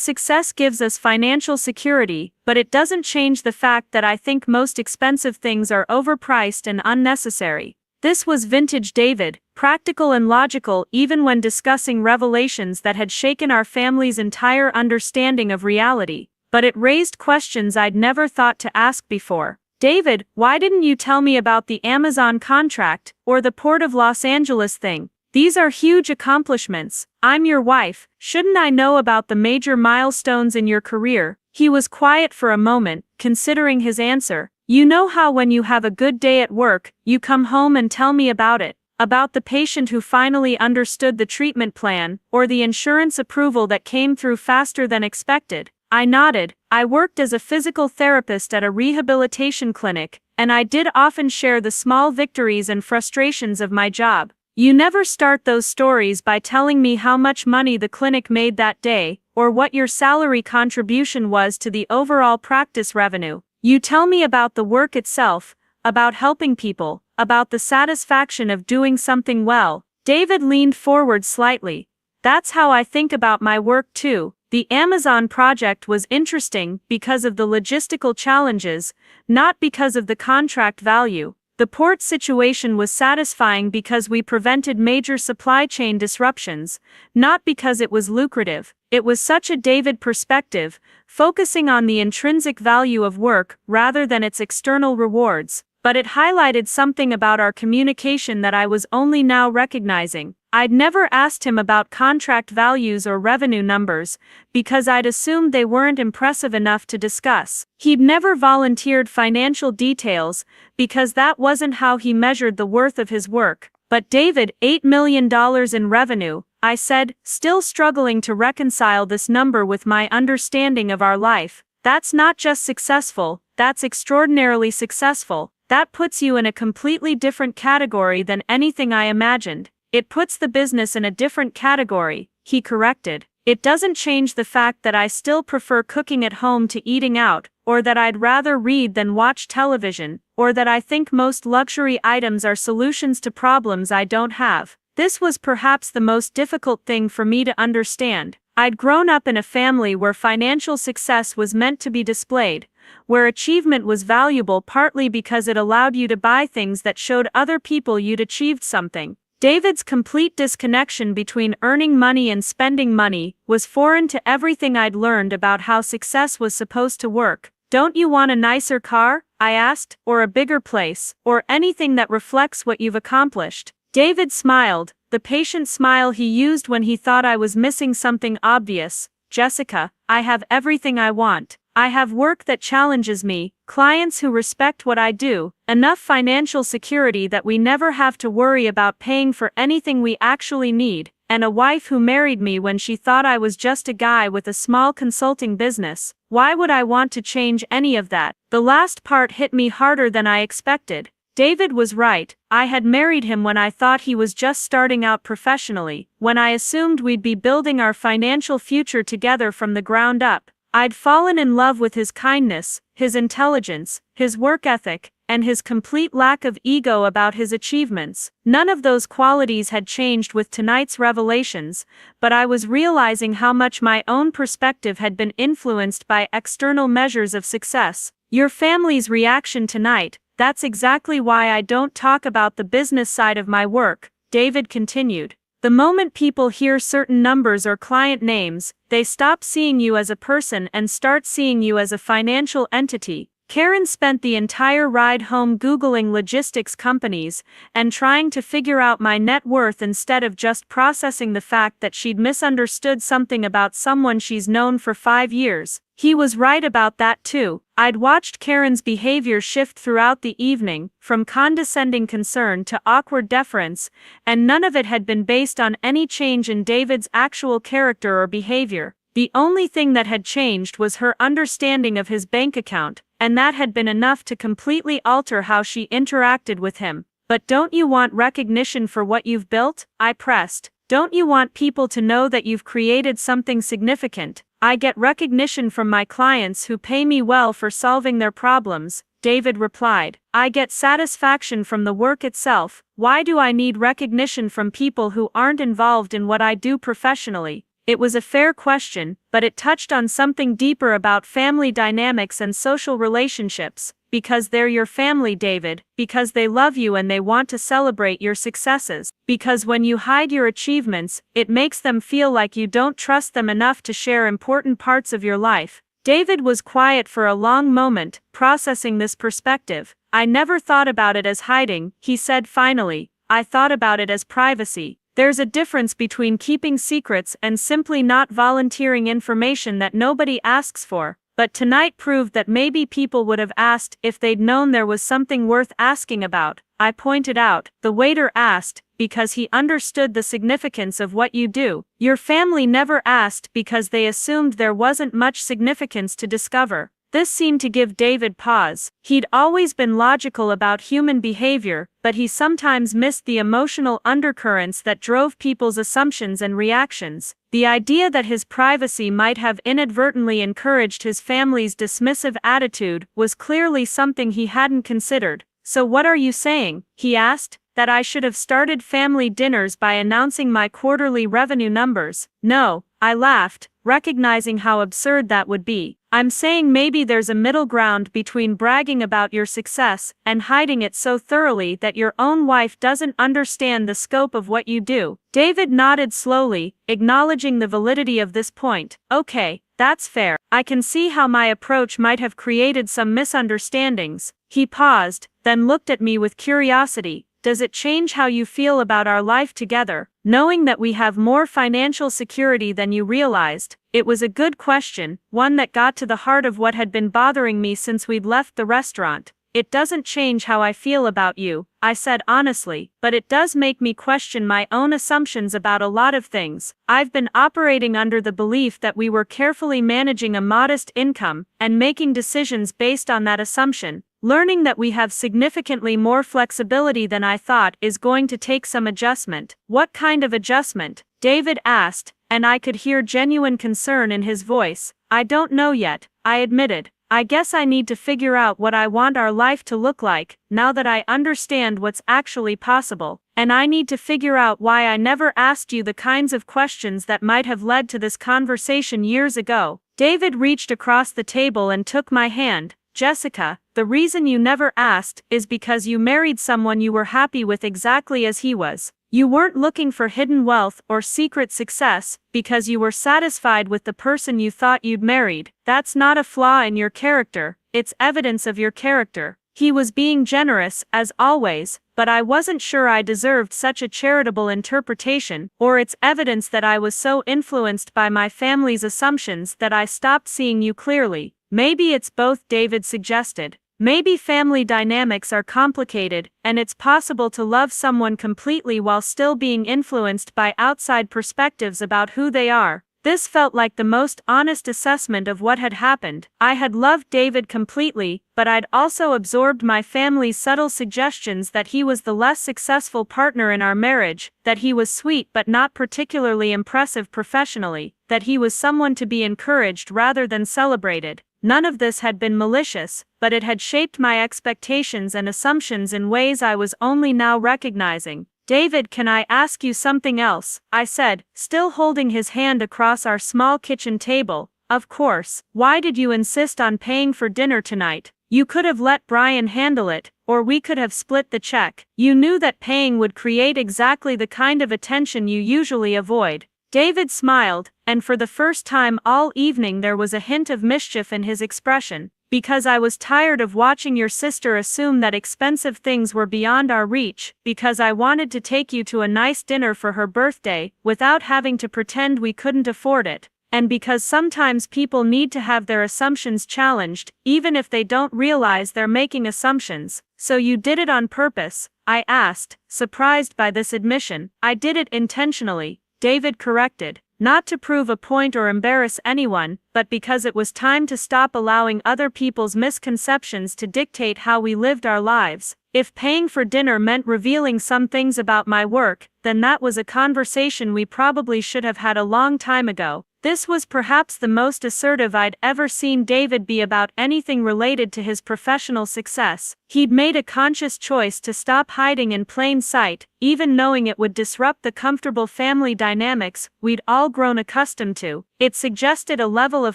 success gives us financial security, but it doesn't change the fact that I think most expensive things are overpriced and unnecessary. This was vintage David, practical and logical even when discussing revelations that had shaken our family's entire understanding of reality. But it raised questions I'd never thought to ask before. David, why didn't you tell me about the Amazon contract, or the Port of Los Angeles thing? These are huge accomplishments. I'm your wife, shouldn't I know about the major milestones in your career? He was quiet for a moment, considering his answer. You know how when you have a good day at work, you come home and tell me about it. About the patient who finally understood the treatment plan, or the insurance approval that came through faster than expected. I nodded. I worked as a physical therapist at a rehabilitation clinic, and I did often share the small victories and frustrations of my job. You never start those stories by telling me how much money the clinic made that day, or what your salary contribution was to the overall practice revenue. You tell me about the work itself, about helping people, about the satisfaction of doing something well. David leaned forward slightly. That's how I think about my work too. The Amazon project was interesting because of the logistical challenges, not because of the contract value. The port situation was satisfying because we prevented major supply chain disruptions, not because it was lucrative. It was such a David perspective, focusing on the intrinsic value of work rather than its external rewards. But it highlighted something about our communication that I was only now recognizing. I'd never asked him about contract values or revenue numbers, because I'd assumed they weren't impressive enough to discuss. He'd never volunteered financial details, because that wasn't how he measured the worth of his work. But David, $8 million in revenue, I said, still struggling to reconcile this number with my understanding of our life. That's not just successful, that's extraordinarily successful. That puts you in a completely different category than anything I imagined. It puts the business in a different category, he corrected. It doesn't change the fact that I still prefer cooking at home to eating out, or that I'd rather read than watch television, or that I think most luxury items are solutions to problems I don't have. This was perhaps the most difficult thing for me to understand. I'd grown up in a family where financial success was meant to be displayed, where achievement was valuable partly because it allowed you to buy things that showed other people you'd achieved something. David's complete disconnection between earning money and spending money was foreign to everything I'd learned about how success was supposed to work. Don't you want a nicer car? I asked, or a bigger place, or anything that reflects what you've accomplished. David smiled, the patient smile he used when he thought I was missing something obvious. Jessica, I have everything I want. I have work that challenges me, clients who respect what I do, enough financial security that we never have to worry about paying for anything we actually need, and a wife who married me when she thought I was just a guy with a small consulting business. Why would I want to change any of that? The last part hit me harder than I expected. David was right. I had married him when I thought he was just starting out professionally, when I assumed we'd be building our financial future together from the ground up. I'd fallen in love with his kindness, his intelligence, his work ethic, and his complete lack of ego about his achievements. None of those qualities had changed with tonight's revelations, but I was realizing how much my own perspective had been influenced by external measures of success. Your family's reaction tonight, that's exactly why I don't talk about the business side of my work, David continued. The moment people hear certain numbers or client names, they stop seeing you as a person and start seeing you as a financial entity. Karen spent the entire ride home Googling logistics companies and trying to figure out my net worth instead of just processing the fact that she'd misunderstood something about someone she's known for 5 years. He was right about that too. I'd watched Karen's behavior shift throughout the evening, from condescending concern to awkward deference, and none of it had been based on any change in David's actual character or behavior. The only thing that had changed was her understanding of his bank account, and that had been enough to completely alter how she interacted with him. But don't you want recognition for what you've built? I pressed. Don't you want people to know that you've created something significant? I get recognition from my clients who pay me well for solving their problems, David replied. I get satisfaction from the work itself. Why do I need recognition from people who aren't involved in what I do professionally? It was a fair question, but it touched on something deeper about family dynamics and social relationships. because they're your family, David, because they love you and they want to celebrate your successes, because when you hide your achievements, it makes them feel like you don't trust them enough to share important parts of your life. David was quiet for a long moment, processing this perspective. I never thought about it as hiding, he said finally. I thought about it as privacy. There's a difference between keeping secrets and simply not volunteering information that nobody asks for. But tonight proved that maybe people would have asked if they'd known there was something worth asking about. I pointed out, the waiter asked, because he understood the significance of what you do. Your family never asked because they assumed there wasn't much significance to discover. This seemed to give David pause. He'd always been logical about human behavior, but he sometimes missed the emotional undercurrents that drove people's assumptions and reactions. The idea that his privacy might have inadvertently encouraged his family's dismissive attitude was clearly something he hadn't considered. So what are you saying? He asked. That I should have started family dinners by announcing my quarterly revenue numbers. No, I laughed, recognizing how absurd that would be. I'm saying maybe there's a middle ground between bragging about your success and hiding it so thoroughly that your own wife doesn't understand the scope of what you do. David nodded slowly, acknowledging the validity of this point. Okay, that's fair. I can see how my approach might have created some misunderstandings. He paused, then looked at me with curiosity. Does it change how you feel about our life together, knowing that we have more financial security than you realized? It was a good question, one that got to the heart of what had been bothering me since we'd left the restaurant. It doesn't change how I feel about you, I said honestly, but it does make me question my own assumptions about a lot of things. I've been operating under the belief that we were carefully managing a modest income and making decisions based on that assumption. Learning that we have significantly more flexibility than I thought is going to take some adjustment. What kind of adjustment? David asked, and I could hear genuine concern in his voice. I don't know yet, I admitted. I guess I need to figure out what I want our life to look like, now that I understand what's actually possible. And I need to figure out why I never asked you the kinds of questions that might have led to this conversation years ago. David reached across the table and took my hand. Jessica, the reason you never asked is because you married someone you were happy with exactly as he was. You weren't looking for hidden wealth or secret success because you were satisfied with the person you thought you'd married. That's not a flaw in your character, it's evidence of your character. He was being generous, as always, but I wasn't sure I deserved such a charitable interpretation, or it's evidence that I was so influenced by my family's assumptions that I stopped seeing you clearly. Maybe it's both, David suggested. Maybe family dynamics are complicated, and it's possible to love someone completely while still being influenced by outside perspectives about who they are. This felt like the most honest assessment of what had happened. I had loved David completely, but I'd also absorbed my family's subtle suggestions that he was the less successful partner in our marriage, that he was sweet but not particularly impressive professionally, that he was someone to be encouraged rather than celebrated. None of this had been malicious, but it had shaped my expectations and assumptions in ways I was only now recognizing. David, can I ask you something else? I said, still holding his hand across our small kitchen table. Of course. Why did you insist on paying for dinner tonight? You could have let Brian handle it, or we could have split the check. You knew that paying would create exactly the kind of attention you usually avoid. David smiled, and for the first time all evening there was a hint of mischief in his expression. Because I was tired of watching your sister assume that expensive things were beyond our reach, because I wanted to take you to a nice dinner for her birthday, without having to pretend we couldn't afford it, and because sometimes people need to have their assumptions challenged, even if they don't realize they're making assumptions. So you did it on purpose? I asked, surprised by this admission. I did it intentionally, David corrected. Not to prove a point or embarrass anyone, but because it was time to stop allowing other people's misconceptions to dictate how we lived our lives. If paying for dinner meant revealing some things about my work, then that was a conversation we probably should have had a long time ago. This was perhaps the most assertive I'd ever seen David be about anything related to his professional success. He'd made a conscious choice to stop hiding in plain sight, even knowing it would disrupt the comfortable family dynamics we'd all grown accustomed to. It suggested a level of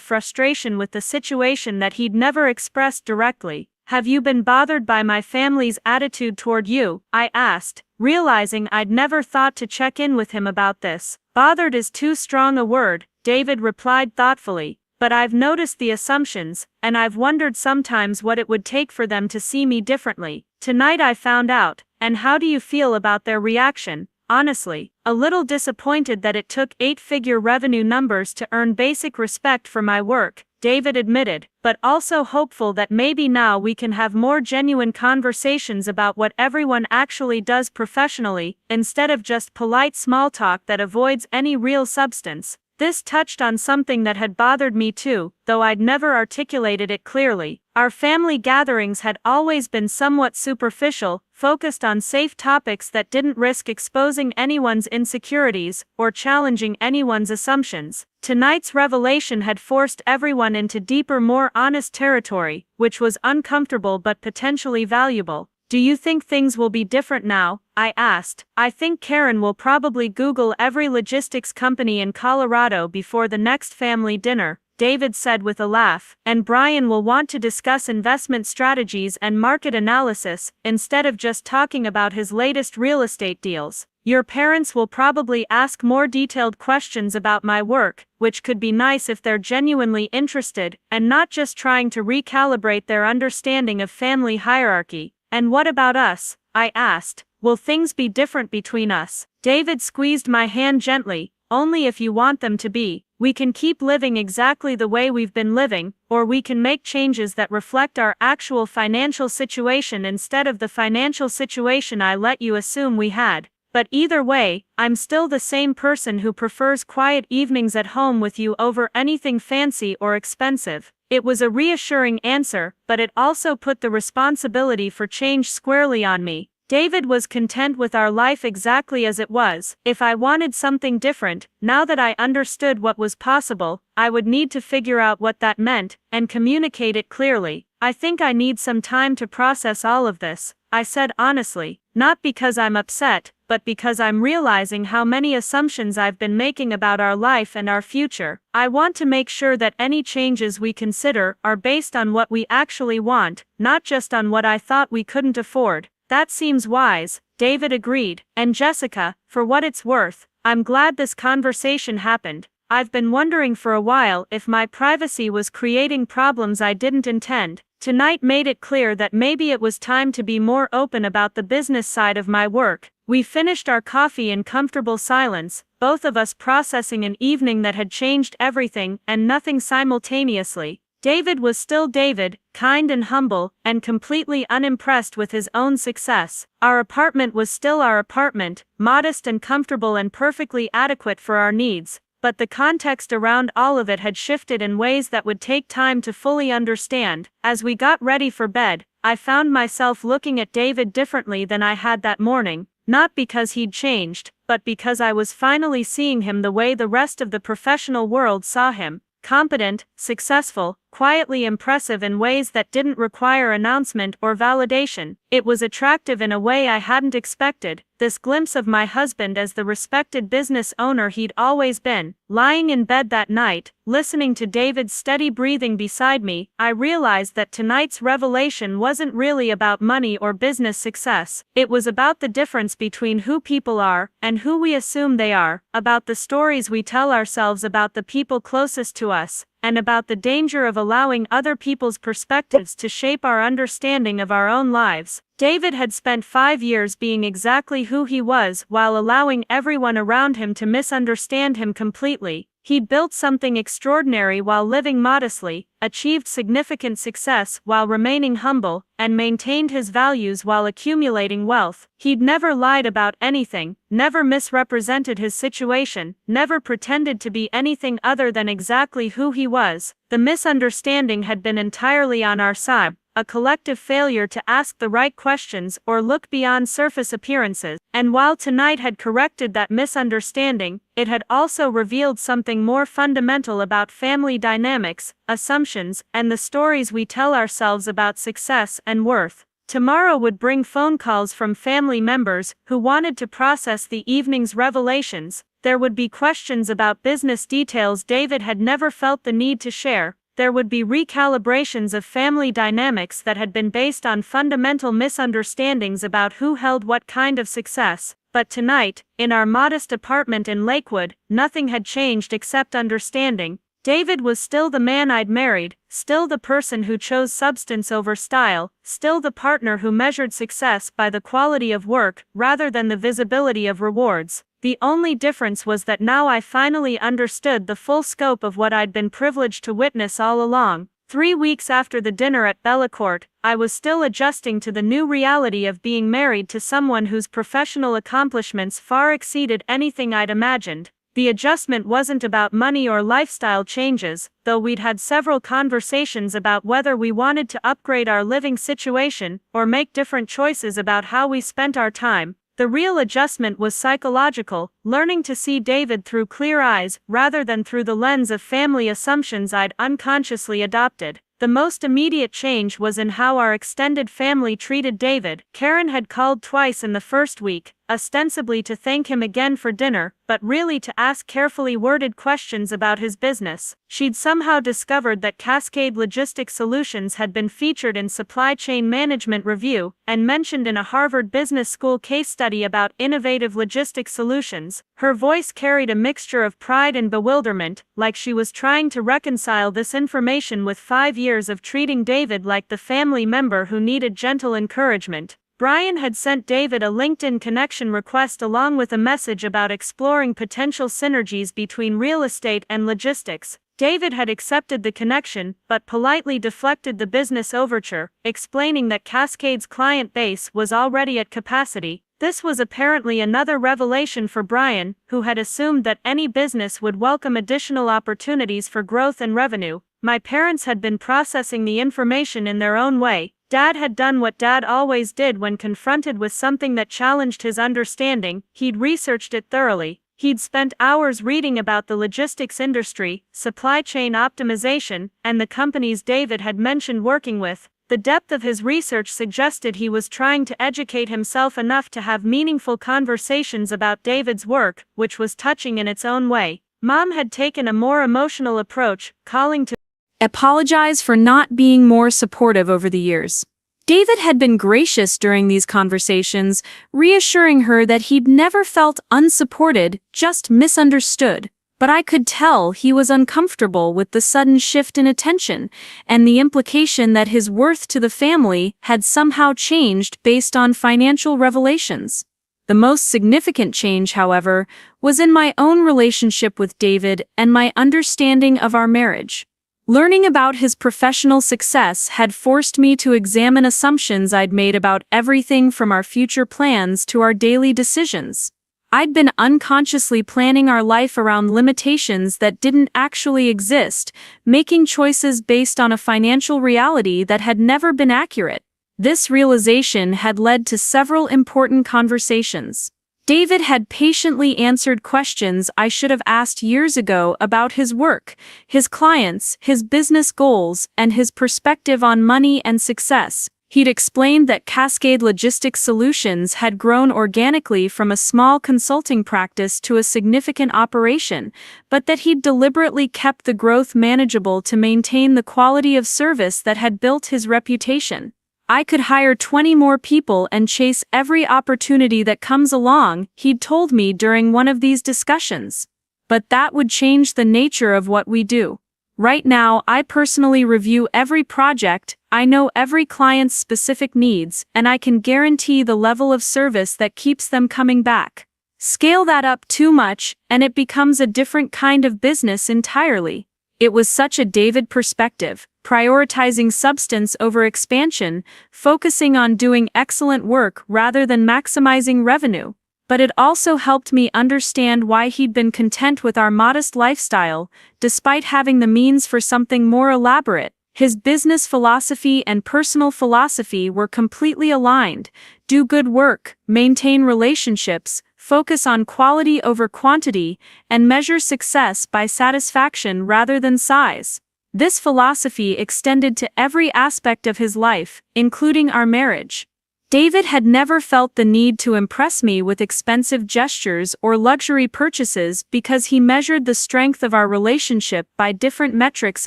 frustration with the situation that he'd never expressed directly. Have you been bothered by my family's attitude toward you? I asked, realizing I'd never thought to check in with him about this. Bothered is too strong a word, David replied thoughtfully, but I've noticed the assumptions, and I've wondered sometimes what it would take for them to see me differently. Tonight I found out, and how do you feel about their reaction? Honestly, a little disappointed that it took 8-figure revenue numbers to earn basic respect for my work, David admitted, but also hopeful that maybe now we can have more genuine conversations about what everyone actually does professionally, instead of just polite small talk that avoids any real substance. This touched on something that had bothered me too, though I'd never articulated it clearly. Our family gatherings had always been somewhat superficial, focused on safe topics that didn't risk exposing anyone's insecurities or challenging anyone's assumptions. Tonight's revelation had forced everyone into deeper, more honest territory, which was uncomfortable but potentially valuable. Do you think things will be different now? I asked. I think Karen will probably Google every logistics company in Colorado before the next family dinner, David said with a laugh, and Brian will want to discuss investment strategies and market analysis, instead of just talking about his latest real estate deals. Your parents will probably ask more detailed questions about my work, which could be nice if they're genuinely interested, and not just trying to recalibrate their understanding of family hierarchy. And what about us? I asked. Will things be different between us? David squeezed my hand gently. Only if you want them to be. We can keep living exactly the way we've been living, or we can make changes that reflect our actual financial situation instead of the financial situation I let you assume we had. But either way, I'm still the same person who prefers quiet evenings at home with you over anything fancy or expensive. It was a reassuring answer, but it also put the responsibility for change squarely on me. David was content with our life exactly as it was. If I wanted something different, now that I understood what was possible, I would need to figure out what that meant, and communicate it clearly. I think I need some time to process all of this, I said honestly, not because I'm upset, but because I'm realizing how many assumptions I've been making about our life and our future. I want to make sure that any changes we consider are based on what we actually want, not just on what I thought we couldn't afford. That seems wise, David agreed, and Jessica, for what it's worth, I'm glad this conversation happened. I've been wondering for a while if my privacy was creating problems I didn't intend. Tonight made it clear that maybe it was time to be more open about the business side of my work. We finished our coffee in comfortable silence, both of us processing an evening that had changed everything and nothing simultaneously. David was still David, kind and humble, and completely unimpressed with his own success. Our apartment was still our apartment, modest and comfortable and perfectly adequate for our needs, but the context around all of it had shifted in ways that would take time to fully understand. As we got ready for bed, I found myself looking at David differently than I had that morning, not because he'd changed, but because I was finally seeing him the way the rest of the professional world saw him. Competent, successful, quietly impressive in ways that didn't require announcement or validation. It was attractive in a way I hadn't expected, this glimpse of my husband as the respected business owner he'd always been. Lying in bed that night, listening to David's steady breathing beside me, I realized that tonight's revelation wasn't really about money or business success. It was about the difference between who people are and who we assume they are, about the stories we tell ourselves about the people closest to us, and about the danger of allowing other people's perspectives to shape our understanding of our own lives. David had spent 5 years being exactly who he was while allowing everyone around him to misunderstand him completely. He'd built something extraordinary while living modestly, achieved significant success while remaining humble, and maintained his values while accumulating wealth. He'd never lied about anything, never misrepresented his situation, never pretended to be anything other than exactly who he was. The misunderstanding had been entirely on our side, a collective failure to ask the right questions or look beyond surface appearances. And while tonight had corrected that misunderstanding, it had also revealed something more fundamental about family dynamics, assumptions, and the stories we tell ourselves about success and worth. Tomorrow would bring phone calls from family members who wanted to process the evening's revelations. There would be questions about business details David had never felt the need to share. there would be recalibrations of family dynamics that had been based on fundamental misunderstandings about who held what kind of success. But tonight, in our modest apartment in Lakewood, nothing had changed except understanding. David was still the man I'd married, still the person who chose substance over style, still the partner who measured success by the quality of work rather than the visibility of rewards. The only difference was that now I finally understood the full scope of what I'd been privileged to witness all along. 3 weeks after the dinner at Bellacourt, I was still adjusting to the new reality of being married to someone whose professional accomplishments far exceeded anything I'd imagined. The adjustment wasn't about money or lifestyle changes, though we'd had several conversations about whether we wanted to upgrade our living situation or make different choices about how we spent our time. The real adjustment was psychological, learning to see David through clear eyes rather than through the lens of family assumptions I'd unconsciously adopted. The most immediate change was in how our extended family treated David. Karen had called twice in the first week, ostensibly to thank him again for dinner, but really to ask carefully worded questions about his business. She'd somehow discovered that Cascade Logistics Solutions had been featured in Supply Chain Management Review, and mentioned in a Harvard Business School case study about innovative logistics solutions. Her voice carried a mixture of pride and bewilderment, like she was trying to reconcile this information with 5 years of treating David like the family member who needed gentle encouragement. Brian had sent David a LinkedIn connection request along with a message about exploring potential synergies between real estate and logistics. David had accepted the connection, but politely deflected the business overture, explaining that Cascade's client base was already at capacity. This was apparently another revelation for Brian, who had assumed that any business would welcome additional opportunities for growth and revenue. My parents had been processing the information in their own way. Dad had done what Dad always did when confronted with something that challenged his understanding. He'd researched it thoroughly. He'd spent hours reading about the logistics industry, supply chain optimization, and the companies David had mentioned working with. The depth of his research suggested he was trying to educate himself enough to have meaningful conversations about David's work, which was touching in its own way. Mom had taken a more emotional approach, calling to apologize for not being more supportive over the years. David had been gracious during these conversations, reassuring her that he'd never felt unsupported, just misunderstood. But I could tell he was uncomfortable with the sudden shift in attention, and the implication that his worth to the family had somehow changed based on financial revelations. The most significant change, however, was in my own relationship with David and my understanding of our marriage. Learning about his professional success had forced me to examine assumptions I'd made about everything from our future plans to our daily decisions. I'd been unconsciously planning our life around limitations that didn't actually exist, making choices based on a financial reality that had never been accurate. This realization had led to several important conversations. David had patiently answered questions I should have asked years ago about his work, his clients, his business goals, and his perspective on money and success. He'd explained that Cascade Logistics Solutions had grown organically from a small consulting practice to a significant operation, but that he'd deliberately kept the growth manageable to maintain the quality of service that had built his reputation. I could hire 20 more people and chase every opportunity that comes along, he'd told me during one of these discussions. But that would change the nature of what we do. Right now, I personally review every project, I know every client's specific needs, and I can guarantee the level of service that keeps them coming back. Scale that up too much, and it becomes a different kind of business entirely. It was such a David perspective, prioritizing substance over expansion, focusing on doing excellent work rather than maximizing revenue. But it also helped me understand why he'd been content with our modest lifestyle, despite having the means for something more elaborate. His business philosophy and personal philosophy were completely aligned. Do good work, maintain relationships, focus on quality over quantity, and measure success by satisfaction rather than size. This philosophy extended to every aspect of his life, including our marriage. David had never felt the need to impress me with expensive gestures or luxury purchases because he measured the strength of our relationship by different metrics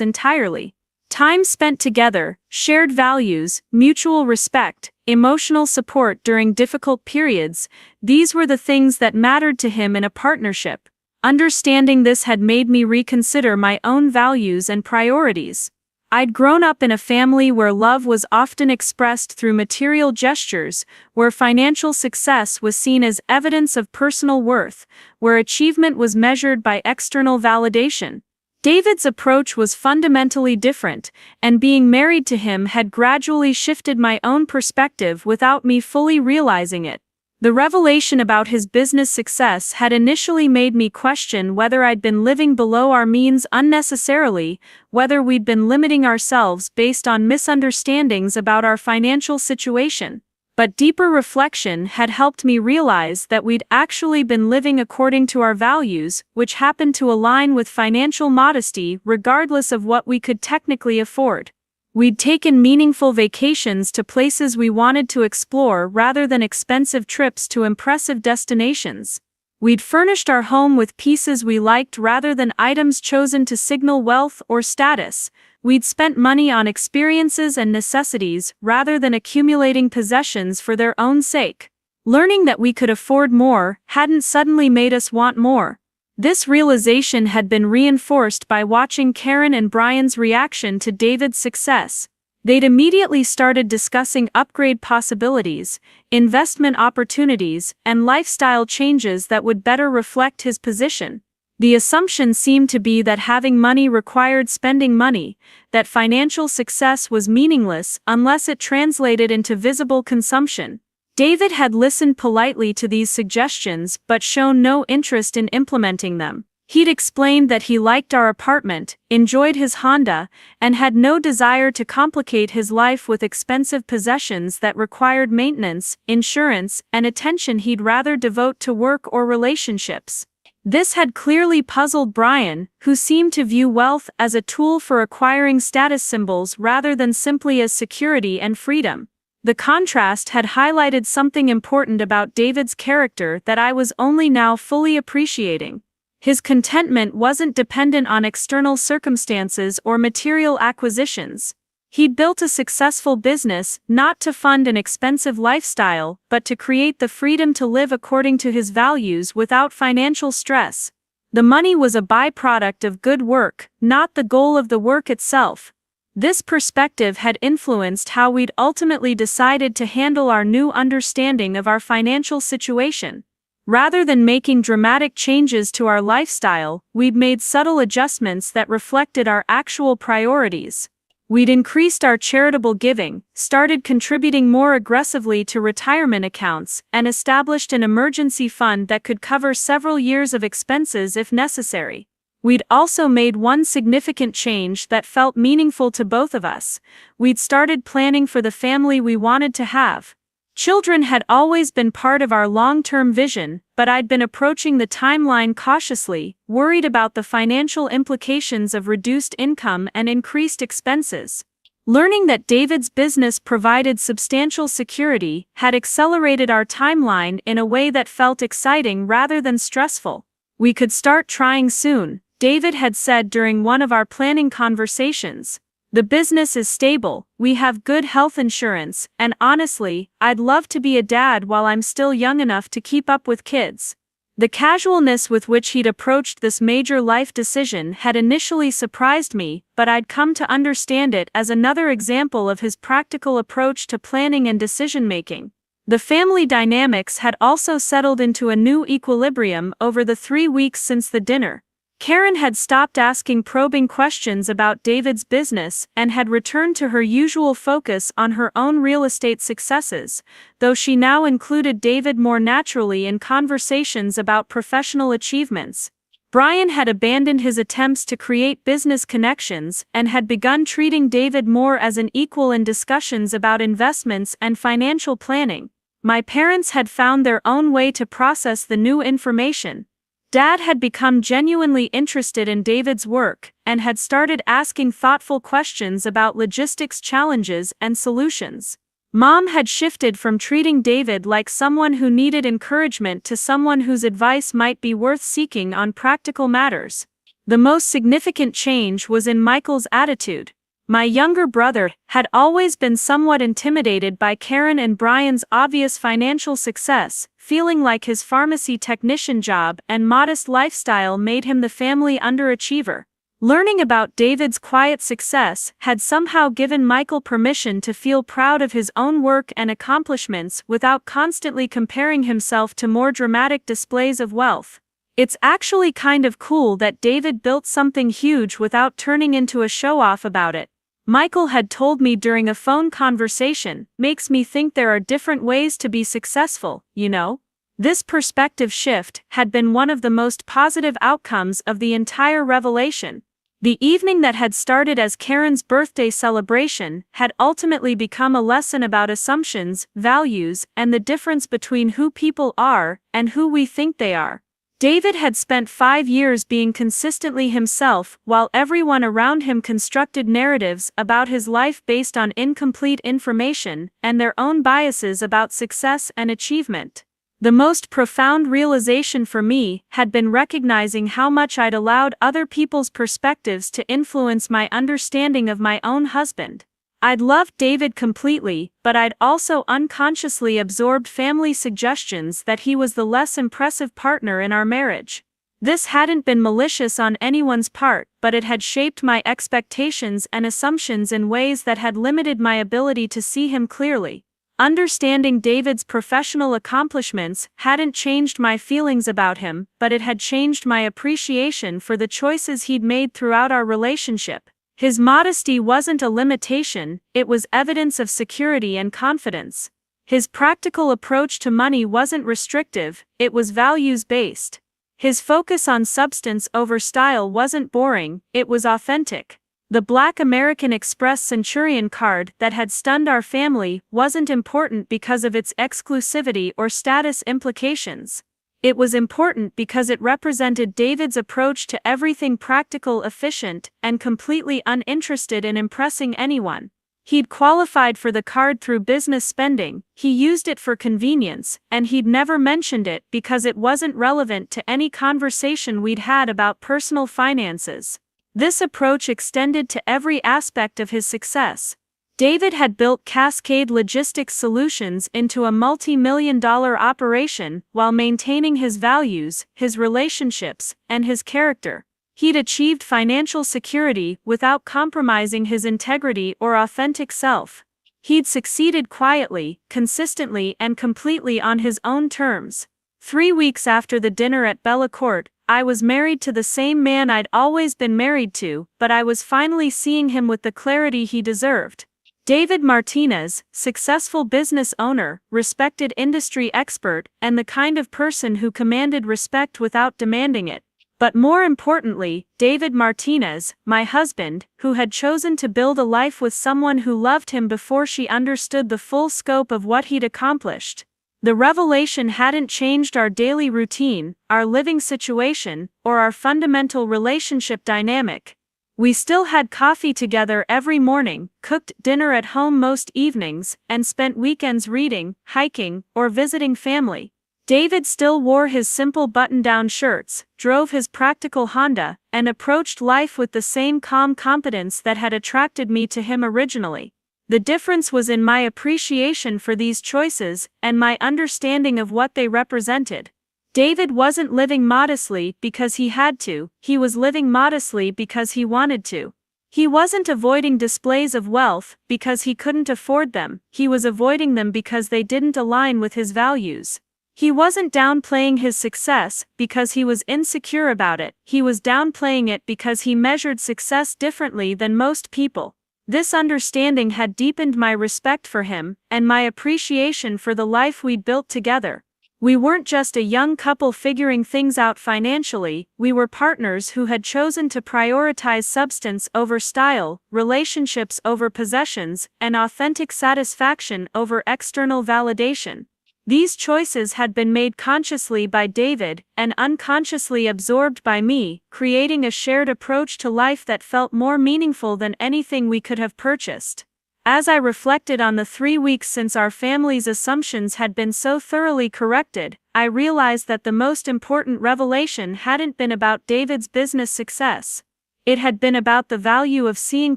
entirely. Time spent together, shared values, mutual respect, emotional support during difficult periods, these were the things that mattered to him in a partnership. Understanding this had made me reconsider my own values and priorities. I'd grown up in a family where love was often expressed through material gestures, where financial success was seen as evidence of personal worth, where achievement was measured by external validation. David's approach was fundamentally different, and being married to him had gradually shifted my own perspective without me fully realizing it. The revelation about his business success had initially made me question whether I'd been living below our means unnecessarily, whether we'd been limiting ourselves based on misunderstandings about our financial situation. But deeper reflection had helped me realize that we'd actually been living according to our values, which happened to align with financial modesty regardless of what we could technically afford. We'd taken meaningful vacations to places we wanted to explore rather than expensive trips to impressive destinations. We'd furnished our home with pieces we liked rather than items chosen to signal wealth or status. We'd spent money on experiences and necessities rather than accumulating possessions for their own sake. Learning that we could afford more hadn't suddenly made us want more. This realization had been reinforced by watching Karen and Brian's reaction to David's success. They'd immediately started discussing upgrade possibilities, investment opportunities, and lifestyle changes that would better reflect his position. The assumption seemed to be that having money required spending money, that financial success was meaningless unless it translated into visible consumption. David had listened politely to these suggestions but shown no interest in implementing them. He'd explained that he liked our apartment, enjoyed his Honda, and had no desire to complicate his life with expensive possessions that required maintenance, insurance, and attention he'd rather devote to work or relationships. This had clearly puzzled Brian, who seemed to view wealth as a tool for acquiring status symbols rather than simply as security and freedom. The contrast had highlighted something important about David's character that I was only now fully appreciating. His contentment wasn't dependent on external circumstances or material acquisitions. He'd built a successful business not to fund an expensive lifestyle, but to create the freedom to live according to his values without financial stress. The money was a byproduct of good work, not the goal of the work itself. This perspective had influenced how we'd ultimately decided to handle our new understanding of our financial situation. Rather than making dramatic changes to our lifestyle, we'd made subtle adjustments that reflected our actual priorities. We'd increased our charitable giving, started contributing more aggressively to retirement accounts, and established an emergency fund that could cover several years of expenses if necessary. We'd also made one significant change that felt meaningful to both of us. We'd started planning for the family we wanted to have. Children had always been part of our long-term vision, but I'd been approaching the timeline cautiously, worried about the financial implications of reduced income and increased expenses. Learning that David's business provided substantial security had accelerated our timeline in a way that felt exciting rather than stressful. We could start trying soon, David had said during one of our planning conversations. The business is stable, we have good health insurance, and honestly, I'd love to be a dad while I'm still young enough to keep up with kids. The casualness with which he'd approached this major life decision had initially surprised me, but I'd come to understand it as another example of his practical approach to planning and decision-making. The family dynamics had also settled into a new equilibrium over the 3 weeks since the dinner. Karen had stopped asking probing questions about David's business and had returned to her usual focus on her own real estate successes, though she now included David more naturally in conversations about professional achievements. Brian had abandoned his attempts to create business connections and had begun treating David more as an equal in discussions about investments and financial planning. My parents had found their own way to process the new information. Dad had become genuinely interested in David's work and had started asking thoughtful questions about logistics challenges and solutions. Mom had shifted from treating David like someone who needed encouragement to someone whose advice might be worth seeking on practical matters. The most significant change was in Michael's attitude. My younger brother had always been somewhat intimidated by Karen and Brian's obvious financial success, feeling like his pharmacy technician job and modest lifestyle made him the family underachiever. Learning about David's quiet success had somehow given Michael permission to feel proud of his own work and accomplishments without constantly comparing himself to more dramatic displays of wealth. It's actually kind of cool that David built something huge without turning into a show-off about it. Michael had told me during a phone conversation, makes me think there are different ways to be successful, you know? This perspective shift had been one of the most positive outcomes of the entire revelation. The evening that had started as Karen's birthday celebration had ultimately become a lesson about assumptions, values, and the difference between who people are and who we think they are. David had spent 5 years being consistently himself while everyone around him constructed narratives about his life based on incomplete information and their own biases about success and achievement. The most profound realization for me had been recognizing how much I'd allowed other people's perspectives to influence my understanding of my own husband. I'd loved David completely, but I'd also unconsciously absorbed family suggestions that he was the less impressive partner in our marriage. This hadn't been malicious on anyone's part, but it had shaped my expectations and assumptions in ways that had limited my ability to see him clearly. Understanding David's professional accomplishments hadn't changed my feelings about him, but it had changed my appreciation for the choices he'd made throughout our relationship. His modesty wasn't a limitation, it was evidence of security and confidence. His practical approach to money wasn't restrictive, it was values-based. His focus on substance over style wasn't boring, it was authentic. The Black American Express Centurion card that had stunned our family wasn't important because of its exclusivity or status implications. It was important because it represented David's approach to everything practical, efficient, and completely uninterested in impressing anyone. He'd qualified for the card through business spending, he used it for convenience, and he'd never mentioned it because it wasn't relevant to any conversation we'd had about personal finances. This approach extended to every aspect of his success. David had built Cascade Logistics Solutions into a multi-million-dollar operation while maintaining his values, his relationships, and his character. He'd achieved financial security without compromising his integrity or authentic self. He'd succeeded quietly, consistently, and completely on his own terms. 3 weeks after the dinner at Bella Court, I was married to the same man I'd always been married to, but I was finally seeing him with the clarity he deserved. David Martinez, successful business owner, respected industry expert, and the kind of person who commanded respect without demanding it. But more importantly, David Martinez, my husband, who had chosen to build a life with someone who loved him before she understood the full scope of what he'd accomplished. The revelation hadn't changed our daily routine, our living situation, or our fundamental relationship dynamic. We still had coffee together every morning, cooked dinner at home most evenings, and spent weekends reading, hiking, or visiting family. David still wore his simple button-down shirts, drove his practical Honda, and approached life with the same calm competence that had attracted me to him originally. The difference was in my appreciation for these choices and my understanding of what they represented. David wasn't living modestly because he had to, he was living modestly because he wanted to. He wasn't avoiding displays of wealth because he couldn't afford them, he was avoiding them because they didn't align with his values. He wasn't downplaying his success because he was insecure about it, he was downplaying it because he measured success differently than most people. This understanding had deepened my respect for him and my appreciation for the life we'd built together. We weren't just a young couple figuring things out financially, we were partners who had chosen to prioritize substance over style, relationships over possessions, and authentic satisfaction over external validation. These choices had been made consciously by David and unconsciously absorbed by me, creating a shared approach to life that felt more meaningful than anything we could have purchased. As I reflected on the 3 weeks since our family's assumptions had been so thoroughly corrected, I realized that the most important revelation hadn't been about David's business success. It had been about the value of seeing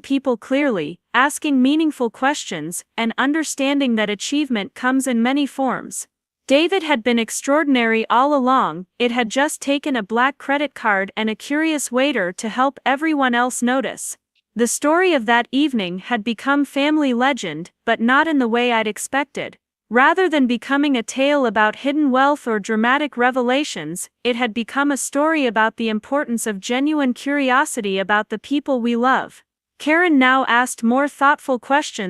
people clearly, asking meaningful questions, and understanding that achievement comes in many forms. David had been extraordinary all along, it had just taken a black credit card and a curious waiter to help everyone else notice. The story of that evening had become family legend, but not in the way I'd expected. Rather than becoming a tale about hidden wealth or dramatic revelations, it had become a story about the importance of genuine curiosity about the people we love. Karen now asked more thoughtful questions.